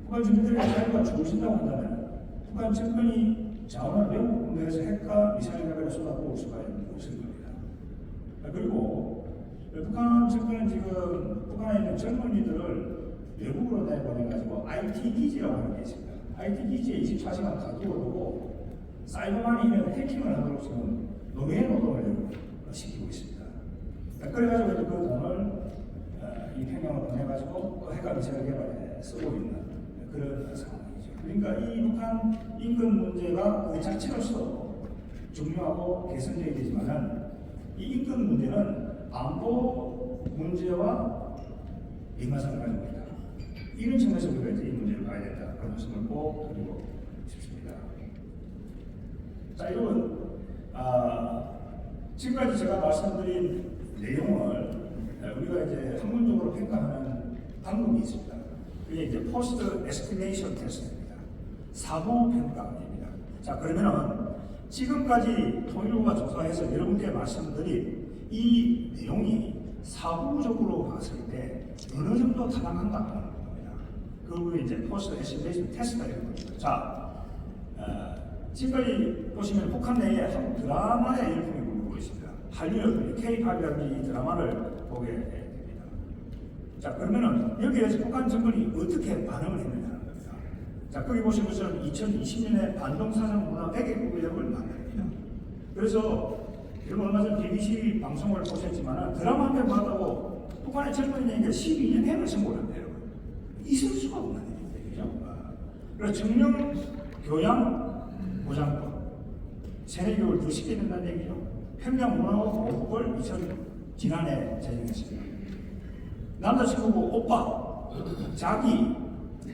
북한 주민들의 자유가 주어진다고 한다면 북한 정권이 자원을 외국 분배해서 핵과 미사일 개발에 쏟아부을 수가 없을 겁니다. 그리고 북한 정권은 지금 북한에 있는 젊은이들을 외국으로 내보내가지고 IT 기지라고 하는 게 있습니다. IT 기지에 24시간 가두어두고 사이버만이 해킹을 하도록 지금 노예 노동을 시키고 있습니다. 그래가지고 그 돈을 이 평양으로 보내가지고 또 핵과 미사일 개발에 쓰고 있는 그런 상황이죠. 그러니까 이 북한 인권 문제가 그 자체로서 중요하고 개선되어야 되지만은 이 인권 문제는 안보 문제와 연관성을 가지고 있다. 이런 측면에서 우리가 이제 이 문제를 봐야 된다. 그런 말씀을 꼭 드리고 싶습니다. 자, 여러분, 지금까지 제가 말씀드린 내용을 우리가 이제 학문적으로 평가하는 방법이 있습니다. 그게 이제 포스트 에스티메이션 테스트입니다. 사후 평가입니다. 자, 그러면은 지금까지 통일부가 조사해서 여러분께 말씀드린 이 내용이 사후적으로 봤을 때 어느 정도 타당한가 하는 겁니다. 그게 이제 포스트 에스티메이션 테스트가 되는 겁니다. 자, 지금까지 보시면 북한 내에 한국 드라마의 일품이 물고 있습니다. 한류 K-팝이라는 이 드라마를 보게 됩니다. 자, 그러면은 여기에서 북한 정권이 어떻게 반응을 했느냐는 겁니다. 자, 거기 보시면 2020년에 반동사상 문화 100개 구역을 만듭니다. 그래서 여러분 얼마 전 BBC 방송을 보셨지만 드라마 한 편 봤다고 북한의 젊은이에게 12년 핵을 선고한대요. 있을 수가 없는 일이죠. 그래서 청년 교양 보장법, 세뇌 교육을 더 시켜야 된다는 얘기죠. 평양 문화보호법을 지난해 제정했습니다. 남자친구고 오빠, 자기,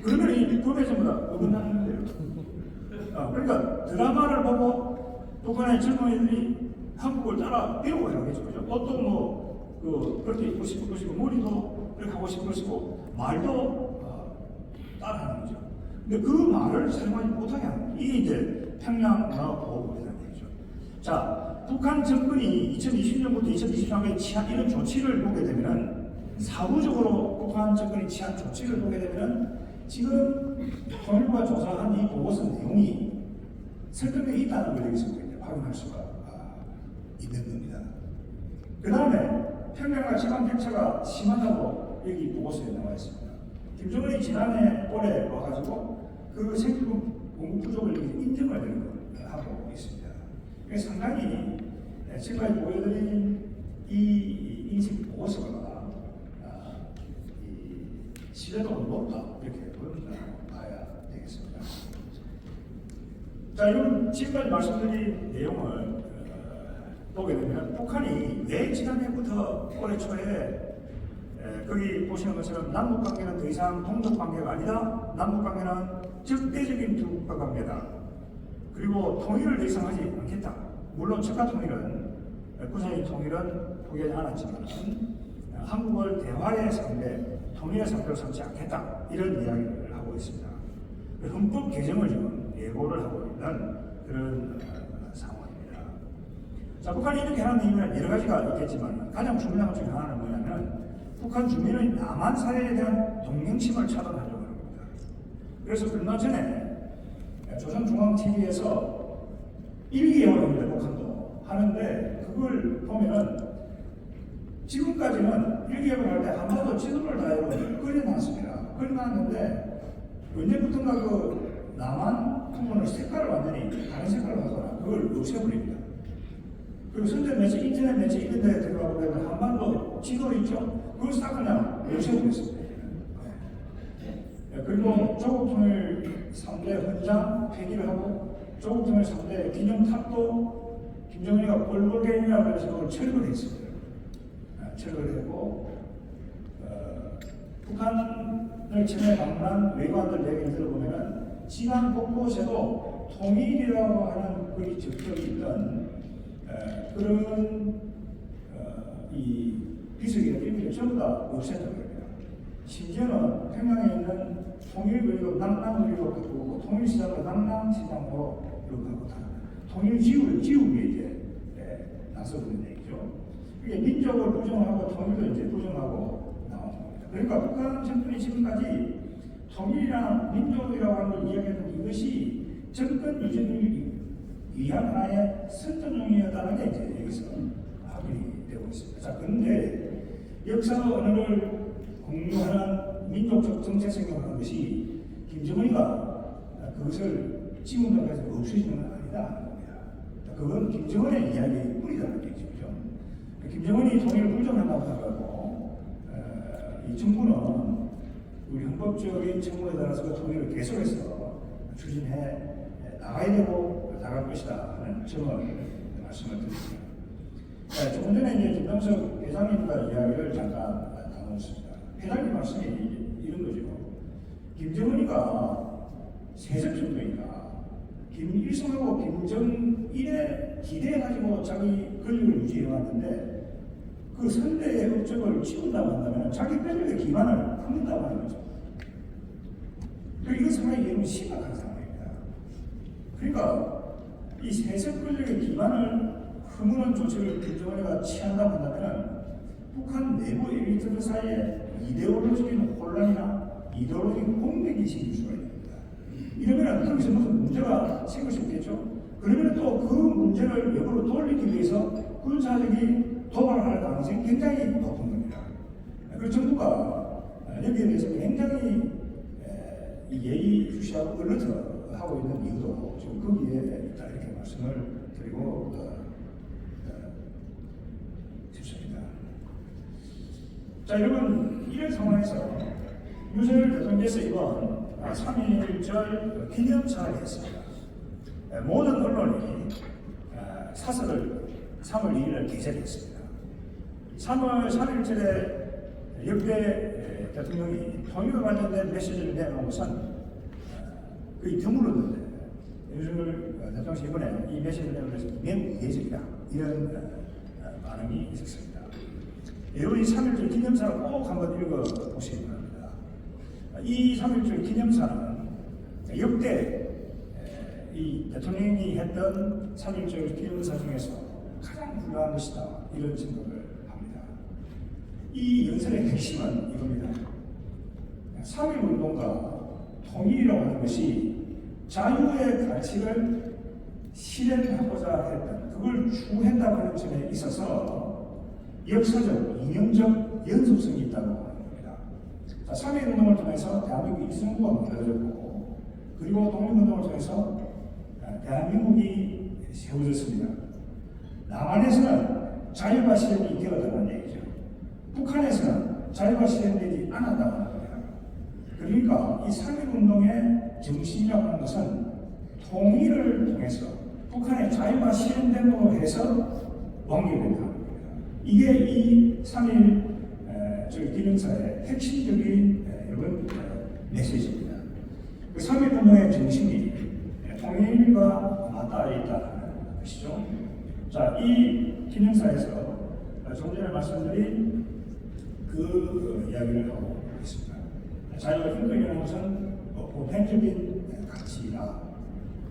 그러면 이 법에 전부 다 어긋나는 거예요. 그러니까 드라마를 보고 북한의 젊은이들이 한국을 따라 배워야겠죠. 옷도 그렇게 입고 싶을 것이고, 머리도 그렇게 하고 싶을 것이고, 말도 따라하는 거죠. 근데 그 말을 사용하지 못하게 하는 거예요. 이게 이제 평양 문화보호법이라는 얘기죠. 자, 북한 정권이 2020년부터 2023년에 취한 이런 조치를 보게 되면은 사후적으로 북한 정권이 취한 조치를 보게 되면은 지금 통일부가 조사한 이 보고서 내용이 설득력이 있다는 걸 여기서 확인할 수가 있는 겁니다. 그 다음에 평양과 지방 격차가 심하다고 여기 보고서에 나와 있습니다. 김정은이 지난해 올해 와가지고 그 생필품 공급 부족을 인정을 하고 있습니다. 상당히 지금까지 보여드린 이 인식 보고서가 신뢰도가 높다 이렇게 봐야 되겠습니다. 자, 이런 지금까지 말씀드린 내용을 보게 되면 북한이 왜 지난해부터 올해 초에 거기 보시는 것처럼 남북 관계는 더 이상 동독 관계가 아니다. 남북 관계는 적대적인 두 국가 관계다. 그리고 통일을 더 이상 하지 않겠다. 물론 즉각 통일은 구체적인 통일은 포기하지 않았지만 한국을 대화의 상대, 통일의 상대로 삼지 않겠다. 이런 이야기를 하고 있습니다. 헌법 개정을 지금 예고를 하고 있는 그런 상황입니다. 자, 북한이 이렇게 하는 이유는 여러 가지가 있겠지만 가장 중요한 것 중에 하나는 뭐냐면 북한 주민의 남한 사회에 대한 동경심을 차단하려고 하는 겁니다. 그래서 얼마 전에 조선중앙TV에서 일기예보를 합니다. 북한도 하는데 그걸 보면은 지금까지는 일기예보를 할 때 한반도 지도를 다 그려놨습니다. 그려놨는데 언제부턴가 그 남한 부분을 색깔을 완전히 다른 색깔로 하거나 그걸 없애버립니다. 그리고 선대 매체, 인터넷 매체 이런 데 들어가고 보면 한반도 지도 있죠? 그걸 싹 그냥 없애버렸습니다. 그리고 조국통일 3대 헌장 폐기를 하고 조국통일 3대 기념탑도 김정은이가 볼볼개념이라고 해서 그걸 철거를 했습니다. 철거를 했고 북한을 처음에 방문한 외교관들 얘기를 들어보면 지방 곳곳에도 통일이라고 하는 그 적격이 있던 그런 이 비석이나 이런 전부 다 없앴다고 합니다. 심지어는 평양에 있는 통일거리도 남남거리로 바꾸고 통일시장도 남남시장으로 바꾸고 통일지구를 지우기에 이제 나서는 얘기죠. 이게 민족을 부정하고 통일도 이제 부정하고 나오는 겁니다. 그러니까 북한 정권이 지금까지 통일이나 민족이라고 하는 걸 이야기했던 이것이 정권 유지를 위한 하나의 선전용이었다는 게 이제 여기서 확인이 되고 있습니다. 자, 그런데 역사 언어를 공유하는 민족적 정체성을 하는 것이 김정은이가 그것을 지운다고 해서 없어지는 건 아니다. 그건 김정은의 이야기일 뿐이다는 얘기죠. 김정은이 통일을 부정한다고 하고 이 정부는 우리 헌법적인 청구에 따라서 그 통일을 계속해서 추진해 나가야 되고 나갈 것이다 하는 점을 말씀을 드립니다. 조금 전에 이제 김병석 회장님과 이야기를 잠깐 나눴습니다. 회장님 말씀이 이런 거죠. 김정은이가 세습 정도니까 김일성하고 김정일에 기대해가지고 자기 권력을 유지해왔는데 그 선대의 업적을 지운다고 한다면 자기 권력의 기반을 끊는다고 하는 거죠. 이건 상당히 너무 심각한 상황입니다. 그러니까 이 세습 권력의 기반을 허무는 조치를 김정은이가 취한다고 한다면 북한 내부 엘리트들 사이에 이데올로적인 혼란이나 이데올로적인 공백이 생길 수가 있습니다. 이러면 거기서 무슨 문제가 생길 수 있겠죠? 그러면 또 그 문제를 역으로 돌리기 위해서 군사적인 도발을 할 가능성이 굉장히 높은 겁니다. 그 정부가 여기에 대해서 굉장히 예의주시하고 얼르트하고 있는 이유도 지금 거기에 있다 이렇게 말씀을 드리고 싶습니다. 자, 여러분 이런 상황에서 윤석열 대통령께서 이번 3.1절 기념사를 했습니다. 모든 언론이 사설을 3월 2일에 게재했습니다. 3월 3일절에 역대 대통령이 통일과 관련된 메시지를 내놓은 것은 거의 드물었는데 윤석열 대통령이 이번에 이 메시지를 내놓은 것은 매우 이례적이다 이런 반응이 있었습니다. 여러분 이 3.1절 기념사를 꼭 한번 읽어보시기 바랍니다. 이 3.1절 기념사는 역대 이 대통령이 했던 3.1절 기념사 중에서 가장 훌륭한 것이다 이런 생각을 합니다. 이 연설의 핵심은 이겁니다. 3.1운동과 통일이라고 하는 것이 자유의 가치를 실현하고자 했던 그걸 추구했다고 하는 점에 있어서 역사적, 이념적 연속성이 있다고 하는 겁니다. 3.1운동을 통해서 대한민국 일성부가 만들어졌고 그리고 독립운동을 통해서 대한민국이 세워졌습니다. 남한에서는 자유가 실현이 되었다는 얘기죠. 북한에서는 자유가 실현되지 않았다고 합니다. 그러니까 이 3.1운동의 정신이라고 하는 것은 통일을 통해서 북한의 자유가 실현됨으로 해서 완결된다. 이게 이 3.1 기념사의 핵심적인 이런 메시지입니다. 그 3.1운동의 정신이 통일과 맞닿아 있다는 것이죠. 자, 이 기념사에서 좀 전에 말씀드린 그 이야기를 하고 있습니다. 자유와 힘들이라는 것은 보편적인 가치이다.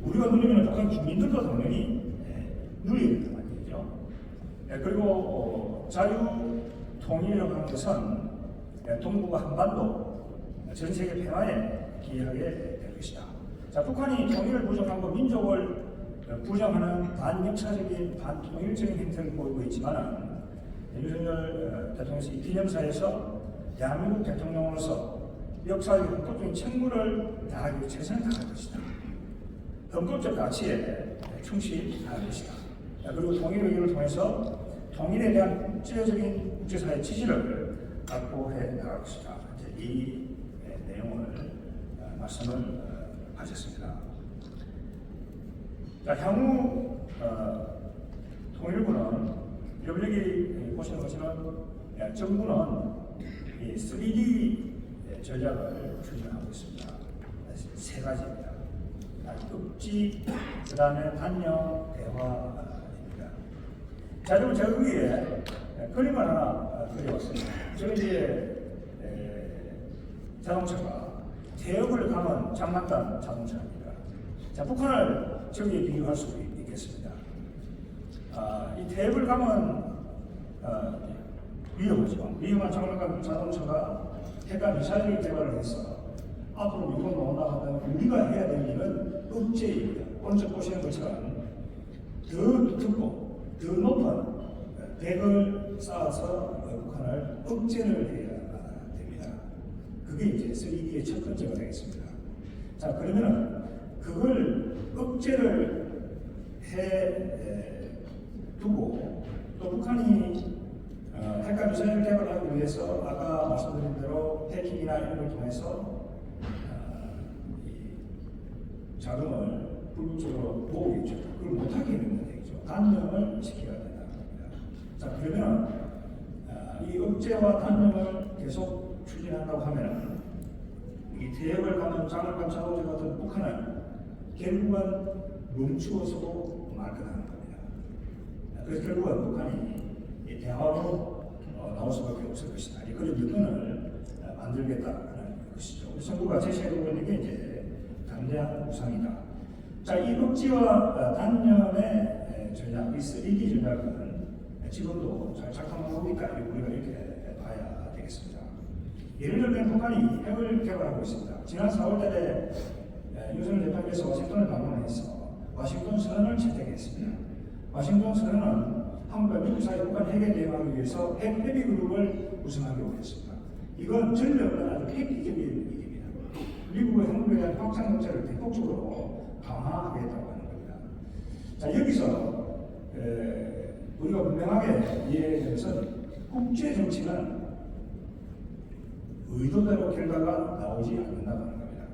우리가 누리면 북한 국민들도 당연히 누려야 된다는 말이죠. 그리고 자유 통일이라고 하는 것은 동북아 한반도 전 세계 평화에 기여하게 될 것이다. 자, 북한이 통일을 부정하고 민족을 부정하는 반역사적인 반통일적인 행태를 보이고 있지만 윤석열 대통령이 이 기념사에서 대한민국 대통령으로서 역사적 헌법적인 책무를 다하기 위해 최선을 다할 것이다. 헌법적 가치에 충실할 것이다. 그리고 통일 의회를 통해서 통일에 대한 국제적인 국제사회 지지를 확보해 나갈 것이다. 이제 이 내용을 말씀을 하셨습니다. 자, 향후 통일부는 여기 보시는 것처럼 정부는 이 3D 전략을 추진하고 있습니다. 세 가지입니다. 억지, 그 다음에 단념, 대화입니다. 자, 그럼 제가 거기에 그림을 하나 그려봤습니다. 저는 이제 자동차가 태역을 감은 장난감 자동차입니다. 자, 북한을 저기에 비유할 수 있겠습니다. 이 태역을 감은 위험하죠. 위험한 장난감 자동차가 핵과 미사일을 개발을 해서 앞으로 미국으로 나온다 하면 우리가 해야 될 일은 억제입니다. 오늘 보시는 것처럼 더 두껍고 더 높은 벽을 쌓아서 북한을 억제를 해야 됩니다. 그게 이제 3D의 첫 번째가 되겠습니다. 자, 그러면은 그걸 억제를 해 두고 또 북한이 핵과 미사일을 개발하기 위해서 아까 말씀드린 대로 해킹이나 이런 걸 통해서 자금을 불법적으로 모으겠죠. 그걸 못하게 되는 얘기죠. 단념을 시켜야 된다는 겁니다. 자, 그러면 이 억제와 단념을 계속 추진한다고 하면 이 태역을 가는 장난감 자동차 같은 북한은 결국은 멈추어서도 말 거라는 겁니다. 그래서 결국은 북한이 대화로 나올 수밖에 없을 것이다. 그런 여건을 만들겠다는 것이죠. 우리 정부가 제시해두고 있는 게 이제 담대한 구상이다. 자, 이 억지와 단념의 전략, 이 3D 전략은 지금도 잘 작동하고 있다. 우리가 이렇게 봐야 되겠습니다. 예를 들면 북한이 핵을 개발하고 있습니다. 지난 4월달에 윤석열 대통령께서 워싱턴을 방문해서 워싱턴 선언을 채택했습니다. 워싱턴 선언은 한국과 미국 사이 북한 핵에 대응하기 위해서 핵 협의 그룹을 구성하기로 했습니다. 이건 전례 없는 아주 획기적인 일입니다. 미국의 한국에 대한 확장 정책을 대폭적으로 강화하겠다고 하는 겁니다. 자, 여기서 우리가 분명하게 이해해야 될 것은 국제 정치는 의도대로 결과가 나오지 않는다고 하는 겁니다.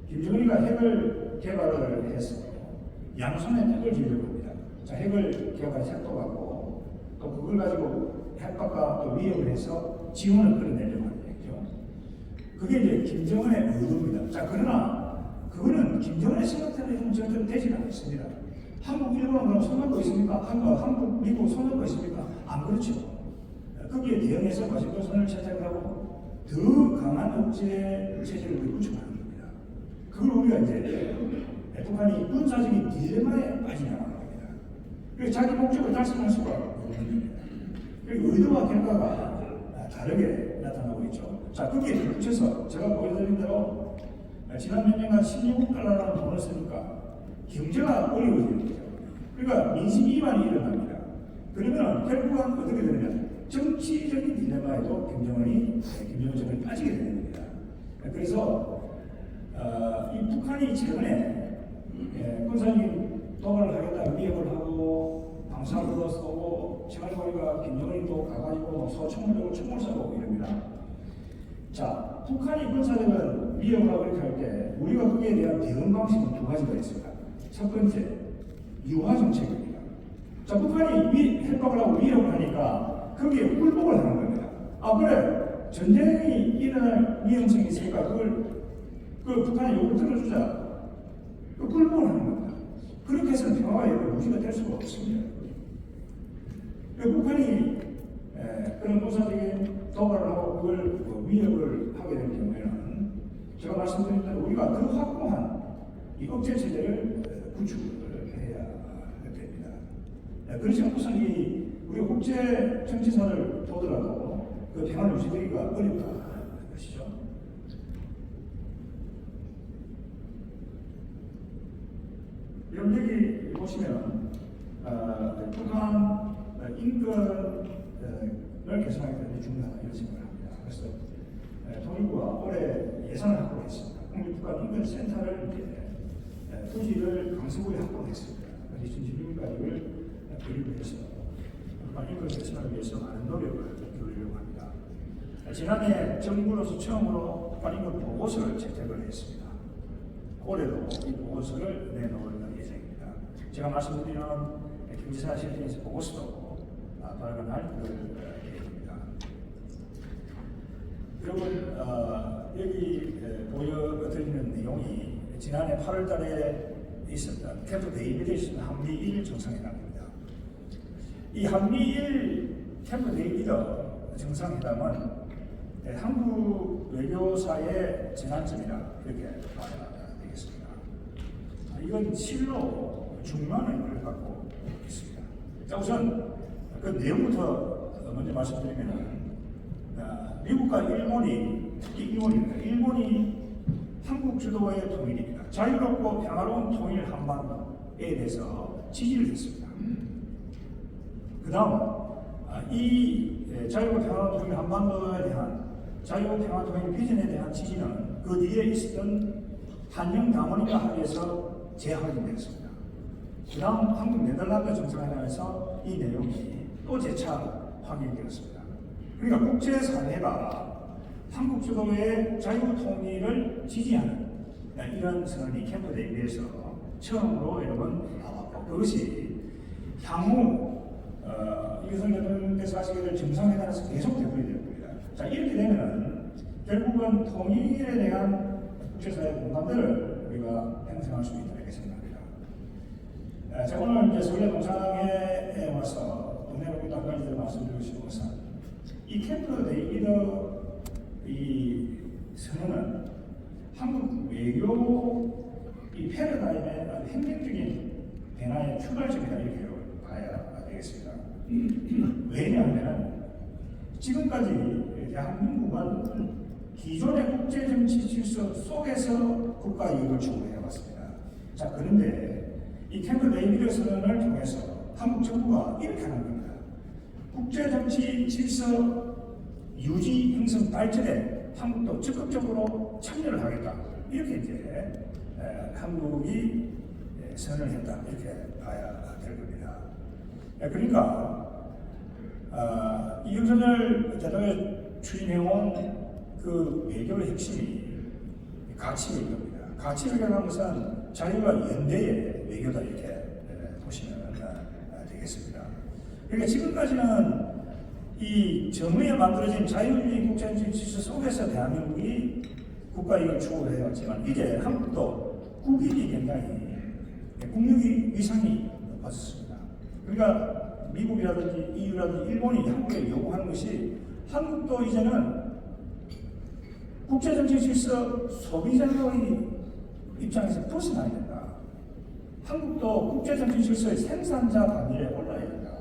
김정은이가 핵을 개발을 해서 양손에 핵을 쥐려고 합니다. 자, 핵을 개발해서 핵도 갖고 또 그걸 가지고 핵박과 또 위협을 해서 지원을 끌어내려고 하는 얘기죠. 그게 이제 김정은의 의도입니다. 자, 그러나 그거는 김정은의 생각대로 절대로 되지는 않습니다. 한국, 일본은 그럼 손잡고 있습니까? 한국, 미국 손잡고 있습니까? 안 그렇죠. 거기에 대응해서 워싱턴 선언을 채택을 하고 더 강한 억제 체제를 우리 구축하는 겁니다. 그걸 우리가 이제 북한이 군사적인 딜레마에 빠지냐는 겁니다. 그래서 자기 목적을 달성할 수가 없는 겁니다. 그리고 의도와 결과가 다르게 나타나고 있죠. 자, 거기에 덧붙여서 제가 보여드린 대로 지난 몇 년간 16억 달러라는 돈을 쓰니까 경제가 어려워지는 거죠. 그러니까 민심 이반이 일어납니다. 그러면 결국은 어떻게 되느냐? 정치적인 딜레마에도 김정은 정권이 빠지게 되는 겁니다. 그래서 이 북한이 최근에 군사적인 도발을 하겠다 위협을 하고 방사구도 쏘고 최근에 보니까 김정은이 또 가가지고 소총을 들고 총을 쏘고 이럽니다. 자, 북한이 군사력을 위협하고 이렇게 할 때 우리가 거기에 대한 대응 방식은 두 가지가 있습니다. 첫 번째, 유화 정책입니다. 자, 북한이 협박을 하고 위협을 하니까 거기에 굴복을 하는 겁니다. 아, 그래, 전쟁이 일어날 위험성이 있으니까 그 북한의 요구를 들어주자. 그 굴복을 하는 겁니다. 그렇게 해서는 평화가 유지가 될 수가 없습니다. 북한이 그런 군사적인 도발을 하고 그걸 위협을 하게 될 경우에는 제가 말씀드린 대로 우리가 더 확고한 이 억제 체제를 구축을 해야 됩니다. 그렇지 않고선 우리 국제 정치사를 보더라도 그 평화를 유지되기가 어렵다는 것이죠. 여러분 여기 보시면 북한 인권을 개선하기 중요하다 이런 생각을 합니다. 그래서 통일부가 올해 예산을 확보했습니다. 국립북한 인권센터를 토지를 강서구에 확보했습니다. 2016년까지 이걸 기획을 해서 북한 인권 개선을 위해서 많은 노력을 기울이려고 합니다. 지난해 정부로서 처음으로 북한 인권 보고서를 채택을 했습니다. 올해도 이 보고서를 내놓을 예정입니다. 제가 말씀드리는 경제사 실태에서 보고서도 발간할 계획입니다. 여러분 여기 보여드리는 내용이 지난해 8월달에 있었던 캠프 데이비드에 있었던 한미일 정상회담입니다. 이 한미일 캠프 데이비드 정상회담은 한국 외교사의 전환점이라 이렇게 봐야 되겠습니다. 이건 실로 중요한 의미를 갖고 있습니다. 자, 우선 그 내용부터 먼저 말씀드리면 미국과 일본이 특히 일본이 한국 주도의 통일입니다. 자유롭고 평화로운 통일 한반도에 대해서 지지를 했습니다. 그 다음 이 자유롭고 평화로운 통일 한반도에 대한 자유롭고 평화 통일 비전에 대한 지지는 그 뒤에 있었던 한영 당원인가 합의에서 재확인되었습니다. 그 다음 한국 네덜란드 정상회담에서 이 내용이 또 재차 확인되었습니다. 그러니까 국제사회가 한국 주도의 자유통일을 지지하는 이런 선언이 캠프 데이비드에서 처음으로 여러분 나왔고 그것이 향후 이것을 여러분께서 하시게 될 정상회담에서 계속 되풀이 될 겁니다. 자, 이렇게 되면은 결국은 통일에 대한 국제사회 공감대를 우리가 형성할 수 있다 이렇게 생각합니다. 제가 오늘 이제 서울의 동창회에 와서 동네로부터 한 가지 더 말씀드리고 싶은 것은 이 캠프 데이비드 이 선언은 한국 외교 이 패러다임의 아주 혁명적인 변화의 출발점이다 이렇게 봐야 되겠습니다. 왜냐하면 지금까지 대한민국은 기존의 국제정치 질서 속에서 국가 이익을 추구해 왔습니다. 자, 그런데 이 캠프 데이비드 선언을 통해서 한국 정부가 이렇게 하는 겁니다. 국제정치 질서 유지, 형성, 발전에 한국도 적극적으로 참여를 하겠다. 이렇게 이제 한국이 선언을 했다. 이렇게 봐야 될 겁니다. 그러니까 이윤석열 대통령이 추진해온 그 외교의 핵심이 가치 외교입니다. 가치 외교라는 것은 자유와 연대의 외교다 이렇게 보시면 되겠습니다. 그러니까 지금까지는 이 정의에 만들어진 자유주의 국제정치 질서 속에서 대한민국이 국가이익을 추구해왔지만 이제 한국도 국익이 굉장히 국력이 위상이 높아졌습니다. 그러니까 미국이라든지 EU라든지 일본이 한국에 요구하는 것이 한국도 이제는 국제정치 질서 소비자의 입장에서 벗어나야 된다. 한국도 국제정치 질서의 생산자 반열에 올라야 된다.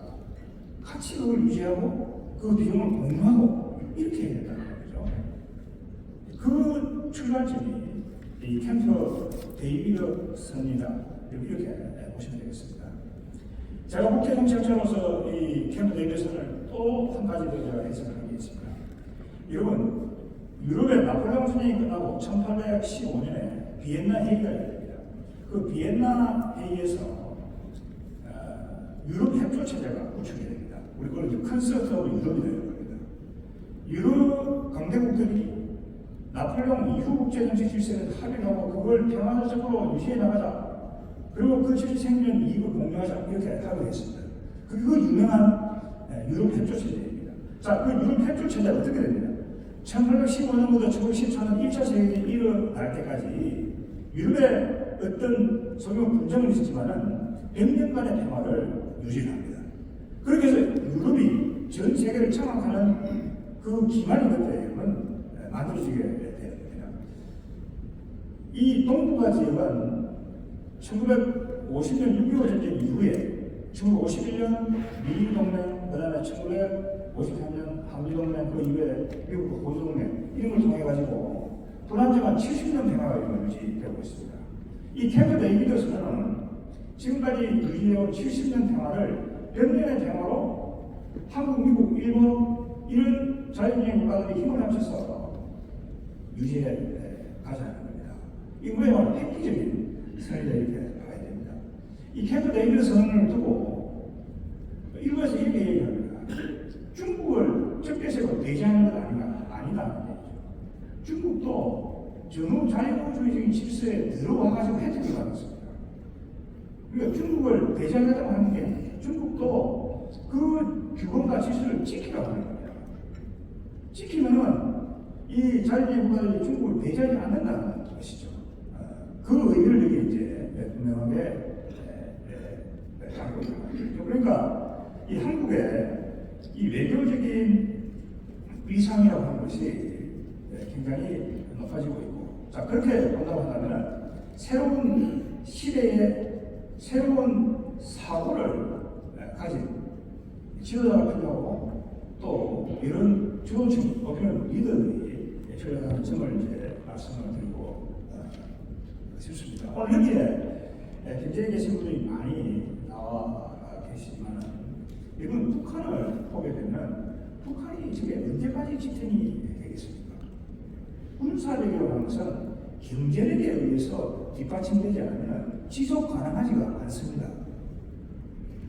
같이 그걸 유지하고 그 비용을 공유하고 이렇게 해야 된다는 거죠. 그 출발점이 이 캠프 데이비드 선언이다. 이렇게 보시면 되겠습니다. 제가 국제정치학자로서 이 캠프 데이비드 선언을 또 한 가지 더 제가 해석을 하겠습니다. 여러분, 유럽의 나폴레옹 전쟁이 끝나고 1815년에 비엔나 회의가 열립니다. 그 비엔나 회의에서 유럽 협조 체제가 구축이 됩니다. 우리 그걸 컨서트 오브 유럽이 되는 겁니다. 유럽 강대국들이 나폴레옹 이후 국제정치 질서를 합의를 하고 그걸 평화적으로 유지해 나가자. 그리고 그 질서 생기는 이익을 공유하자. 이렇게 합의했습니다. 그거 유명한 유럽 협조 체제입니다. 자, 그 유럽 협조 체제가 어떻게 됩니까? 1815년부터 1914년 1차 세계대전이 일어날 때까지 유럽에 어떤 소규모 분쟁은 있었지만은 100년간의 평화를 유지합니다. 그렇게 해서 유럽이 전 세계를 장악하는 그 기반이 그때는 만들어지게 됩니다. 이 동북아 지역은 1950년 6.25 전쟁 이후에 1951년 미일 동맹, 그 다음에 1953년 한미 동맹, 그 이후에 미국 호주 동맹 이런 걸 통해 가지고 불안정한 70년 평화가 유지되고 있습니다. 이 캠프 데이비드 선언은 지금까지 유지해온 70년 평화를 100년의 평화로 한국, 미국, 일본 이런 자유주의 국가들이 힘을 합쳐서 유지해 가자는 겁니다. 이거에 바로 획기적인 선언이다 이렇게 봐야 됩니다. 이 캠프 데이비드 선언을 두고 일부에서 이렇게 얘기합니다. 중국을 적대적으로 배제하는 것 아니다. 중국도 전후 자유주의적인 질서에 들어와가지고 혜택을 받았습니다. 그러니까 중국을 배제하겠다고 하는 게 중국도 그 규범과 질서를 지키라고 하는 겁니다. 지키면은 이 자유주의 국가들이 중국을 배제하지 않는다는 것이죠. 그 의미를 여기 이제 분명하게 하고 있습니다. 그러니까 이 한국의 이 외교적인 위상이라고 하는 것이 굉장히 높아지고 있고, 자 그렇게 본다고 한다면 새로운 시대의 새로운 사고를 가진 지도자가 필요하고 또 이런 주도층, 어떤 리더들이 필요하다는 점을 이제 말씀을 드리고 싶습니다. 오늘 여기에 현재에 계신 분들이 많이 나와 계시지만 이건 북한을 보게 되면 북한이 저게 언제까지 지탱이 되겠습니까? 군사력이라고 하는 것은 경제력에 의해서 뒷받침되지 않으면 지속 가능하지가 않습니다.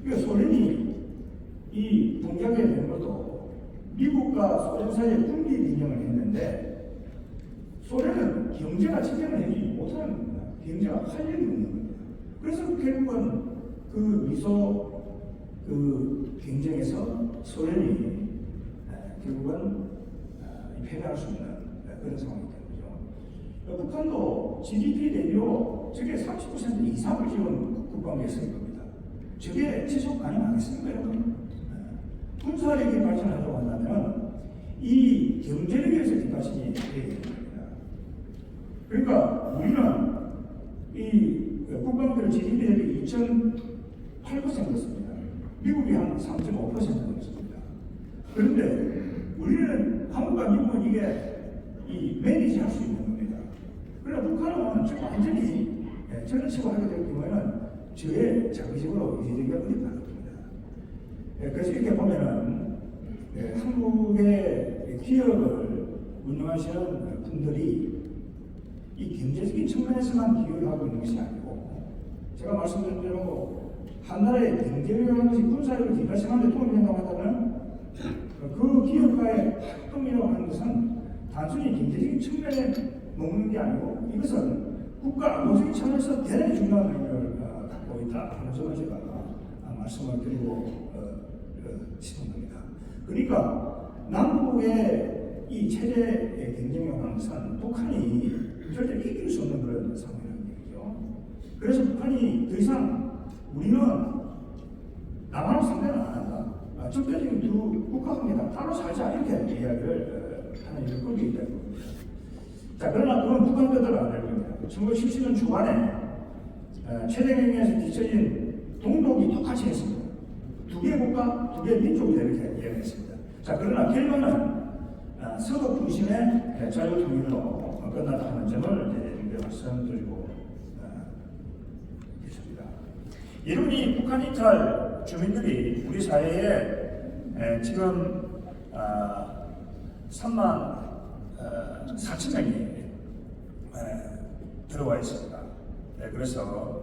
그러니까 소련이 이 동작에 되는 것도 미국과 소련 사이에 군비 균형을 했는데 소련은 경제가 지탱을 해주지 못하는 겁니다. 경제가 활력이 없는 겁니다. 그래서 결국은 그 미소 그 경쟁에서 소련이 결국은 패배할 수 있는 그런 상황이 되는 거죠. 북한도 GDP 대비로 저게 30% 이상을 지원 국방비에 쓰는 겁니다. 저게 지속 가능하겠습니까, 여러분? 군사력이 발전하려고 한다면 이 경제력에서 뒷받침이 되어야 됩니다. 그러니까 우리는 이 국방비를 GDP 대비 2.8%였습니다. 미국이 한 3.5%였습니다. 그런데 우리는 한국과 미국은 이게 이 매니지 할 수 있는 겁니다. 그러나 북한은 완전히 저를 치고 하게 될 경우에는 저의 장기적으로 유지되기가 어렵다는 겁니다. 그래서 이렇게 보면은 한국의 기업을 운영하시는 분들이 이 경제적인 측면에서만 기여를 하고 있는 것이 아니고 제가 말씀드린 대로 한 나라의 경제력이라는 것이 군사력을 뒷받침하는 데 도움이 된다고 한다면 그 기업가의 활동이라고 하는 것은 단순히 경제적인 측면에 머무는 게 아니고 이것은 국가 안보적인 차원에서 대단히 중요한 의미를 갖고 있다 하는 점을 제가 말씀을 드리고 싶은 겁니다. 그러니까 남북의 이 체제의 경쟁이라고 하는 것은 북한이 절대 이길 수 없는 그런 상황이라는 얘기죠. 그래서 북한이 더 이상 우리는 남한을 상대는 안 한다. 적대적인 두 국가입니다. 따로 살자 이렇게 이야기를 하는 일꾼이 있다는 겁니다. 자 그러나 그건 북한 뜻대로 안 될 겁니다. 1917년 초반에 최대경에서 뒤처진 동독이 똑같이 했습니다. 두 개의 국가, 두 개의 민족이 이렇게 이야기했습니다. 자 그러나 결과는 서독 중심의 자유통일로 끝났다 하는 점을 이제 말씀드리고 있습니다. 이른이 북한 이탈 주민들이 우리 사회에 지금 3만 4천 명이 들어와 있습니다. 그래서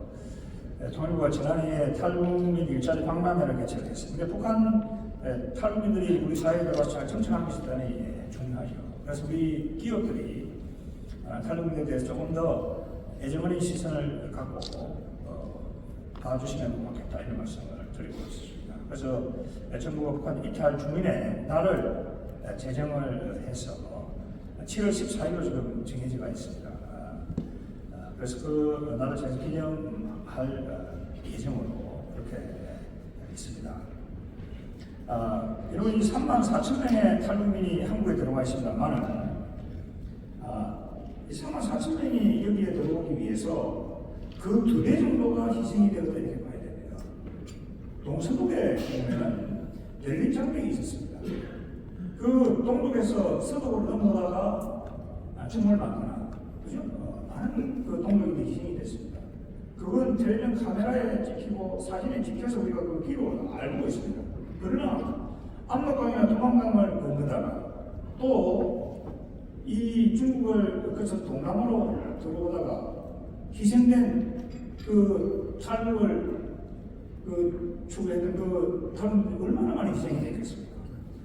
통일부가 지난해 탈북민 일자리 박람회를 개최했습니다. 북한 탈북민들이 우리 사회에 들어와서 잘 정착하고 있다니 중요하죠. 그래서 우리 기업들이 탈북민에 대해서 조금 더 애정어린 시선을 갖고 봐주시면 고맙겠다 이런 말씀을 드리고 있습니다. 그래서 정부가 북한 이탈 주민의 날을 제정을 해서 7월 14일로 지금 정해지가 있습니다. 그래서 그 날을 제정 기념할 예정으로 그렇게 있습니다. 여러분 이 34,000명의 탈북민이 한국에 들어와 있습니다만은 이 34,000명이 여기에 들어오기 위해서 그 2배 정도가 희생이 되었다 이렇게 봐야 됩니다. 동서북에 보면은 열린 장벽이 있었습니다. 그 동북에서 서독으로 넘어가다가 정말 많구나, 그죠? 많은 그 동족이 희생이 됐습니다. 그건 텔레비전 카메라에 찍히고 사진에 찍혀서 우리가 그 기록을 알고 있습니다. 그러나 압록강이나 두만강을 건너다가 또 이 중국을 거쳐서 동남아로 들어오다가 희생된 그 탈북을 추구했던 그 탈북민이 얼마나 많이 희생이 됐겠습니까?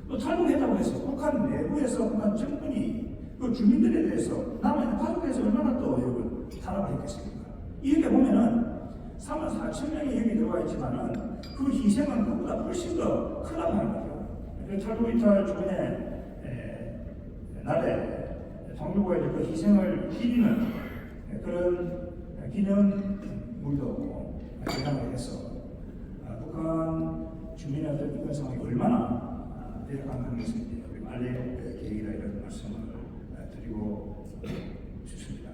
또 탈북했다고 해서 북한 내부에서 북한 정권이 그 주민들에 대해서 남아있는 가족에 대해서 얼마나 또 여러분 탄압을 했겠습니까? 이렇게 보면은 34,000명이 여기 들어와 있지만은 그 희생은 그보다 훨씬 더 크다고 하는 거죠. 탈북 이탈 주민의 날에 정부가 그 희생을 기리는 그런 기념물도 제작을 해서 북한 주민의 어떤 이권 상황이 얼마나 배려가는 것을 우리 알릴 계획이다 이런 말씀을 드리고 싶습니다.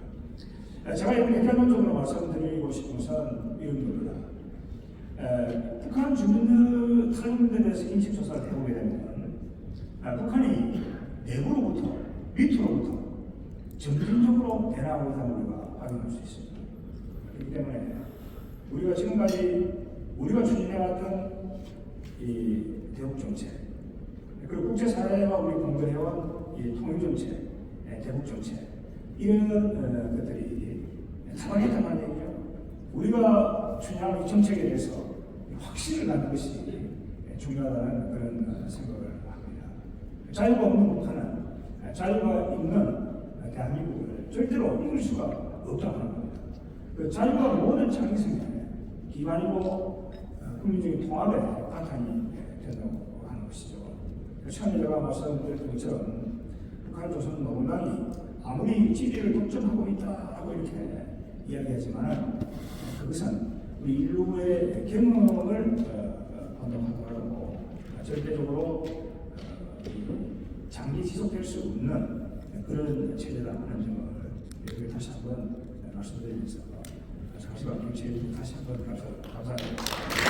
제가 이렇게 결론적으로 말씀드리고 싶은 것은 이런 겁니다. 북한 주민들 탈북민들에 대해서 인식조사를 해보게 되면 북한이 내부로부터 밑으로부터 점진적으로 변화하고 있다는 우리가 확인할 수 있습니다. 그렇기 때문에 우리가 지금까지 우리가 추진해왔던 이 대북 정책 그리고 국제사회와 우리 공동해온 이 통일정책, 대북 정책 이런 것들이 타당했다는 얘기죠. 우리가 추진하는 이 정책에 대해서 확신을 갖는 것이 중요하다는 그런 생각을 합니다. 자유가 없는 북한은 자유가 있는 대한민국을 절대로 이길 수가 없다고 하는 겁니다. 그 자유가 모든 창의성의 기반이고 국민적인 통합의 바탕이 된다고 하는 것이죠. 처음에 제가 말씀드렸던 것처럼 북한 조선노동당이 아무리 지리를 독점하고 있다고 이렇게 이야기하지만 그것은 우리 인류의 경험을 반동하더라도 절대적으로 장기 지속될 수 없는 그런 체제라는 점을 여기 다시 한번 말씀드리면서 잠시만 김치해 다시 한번 감사합니다.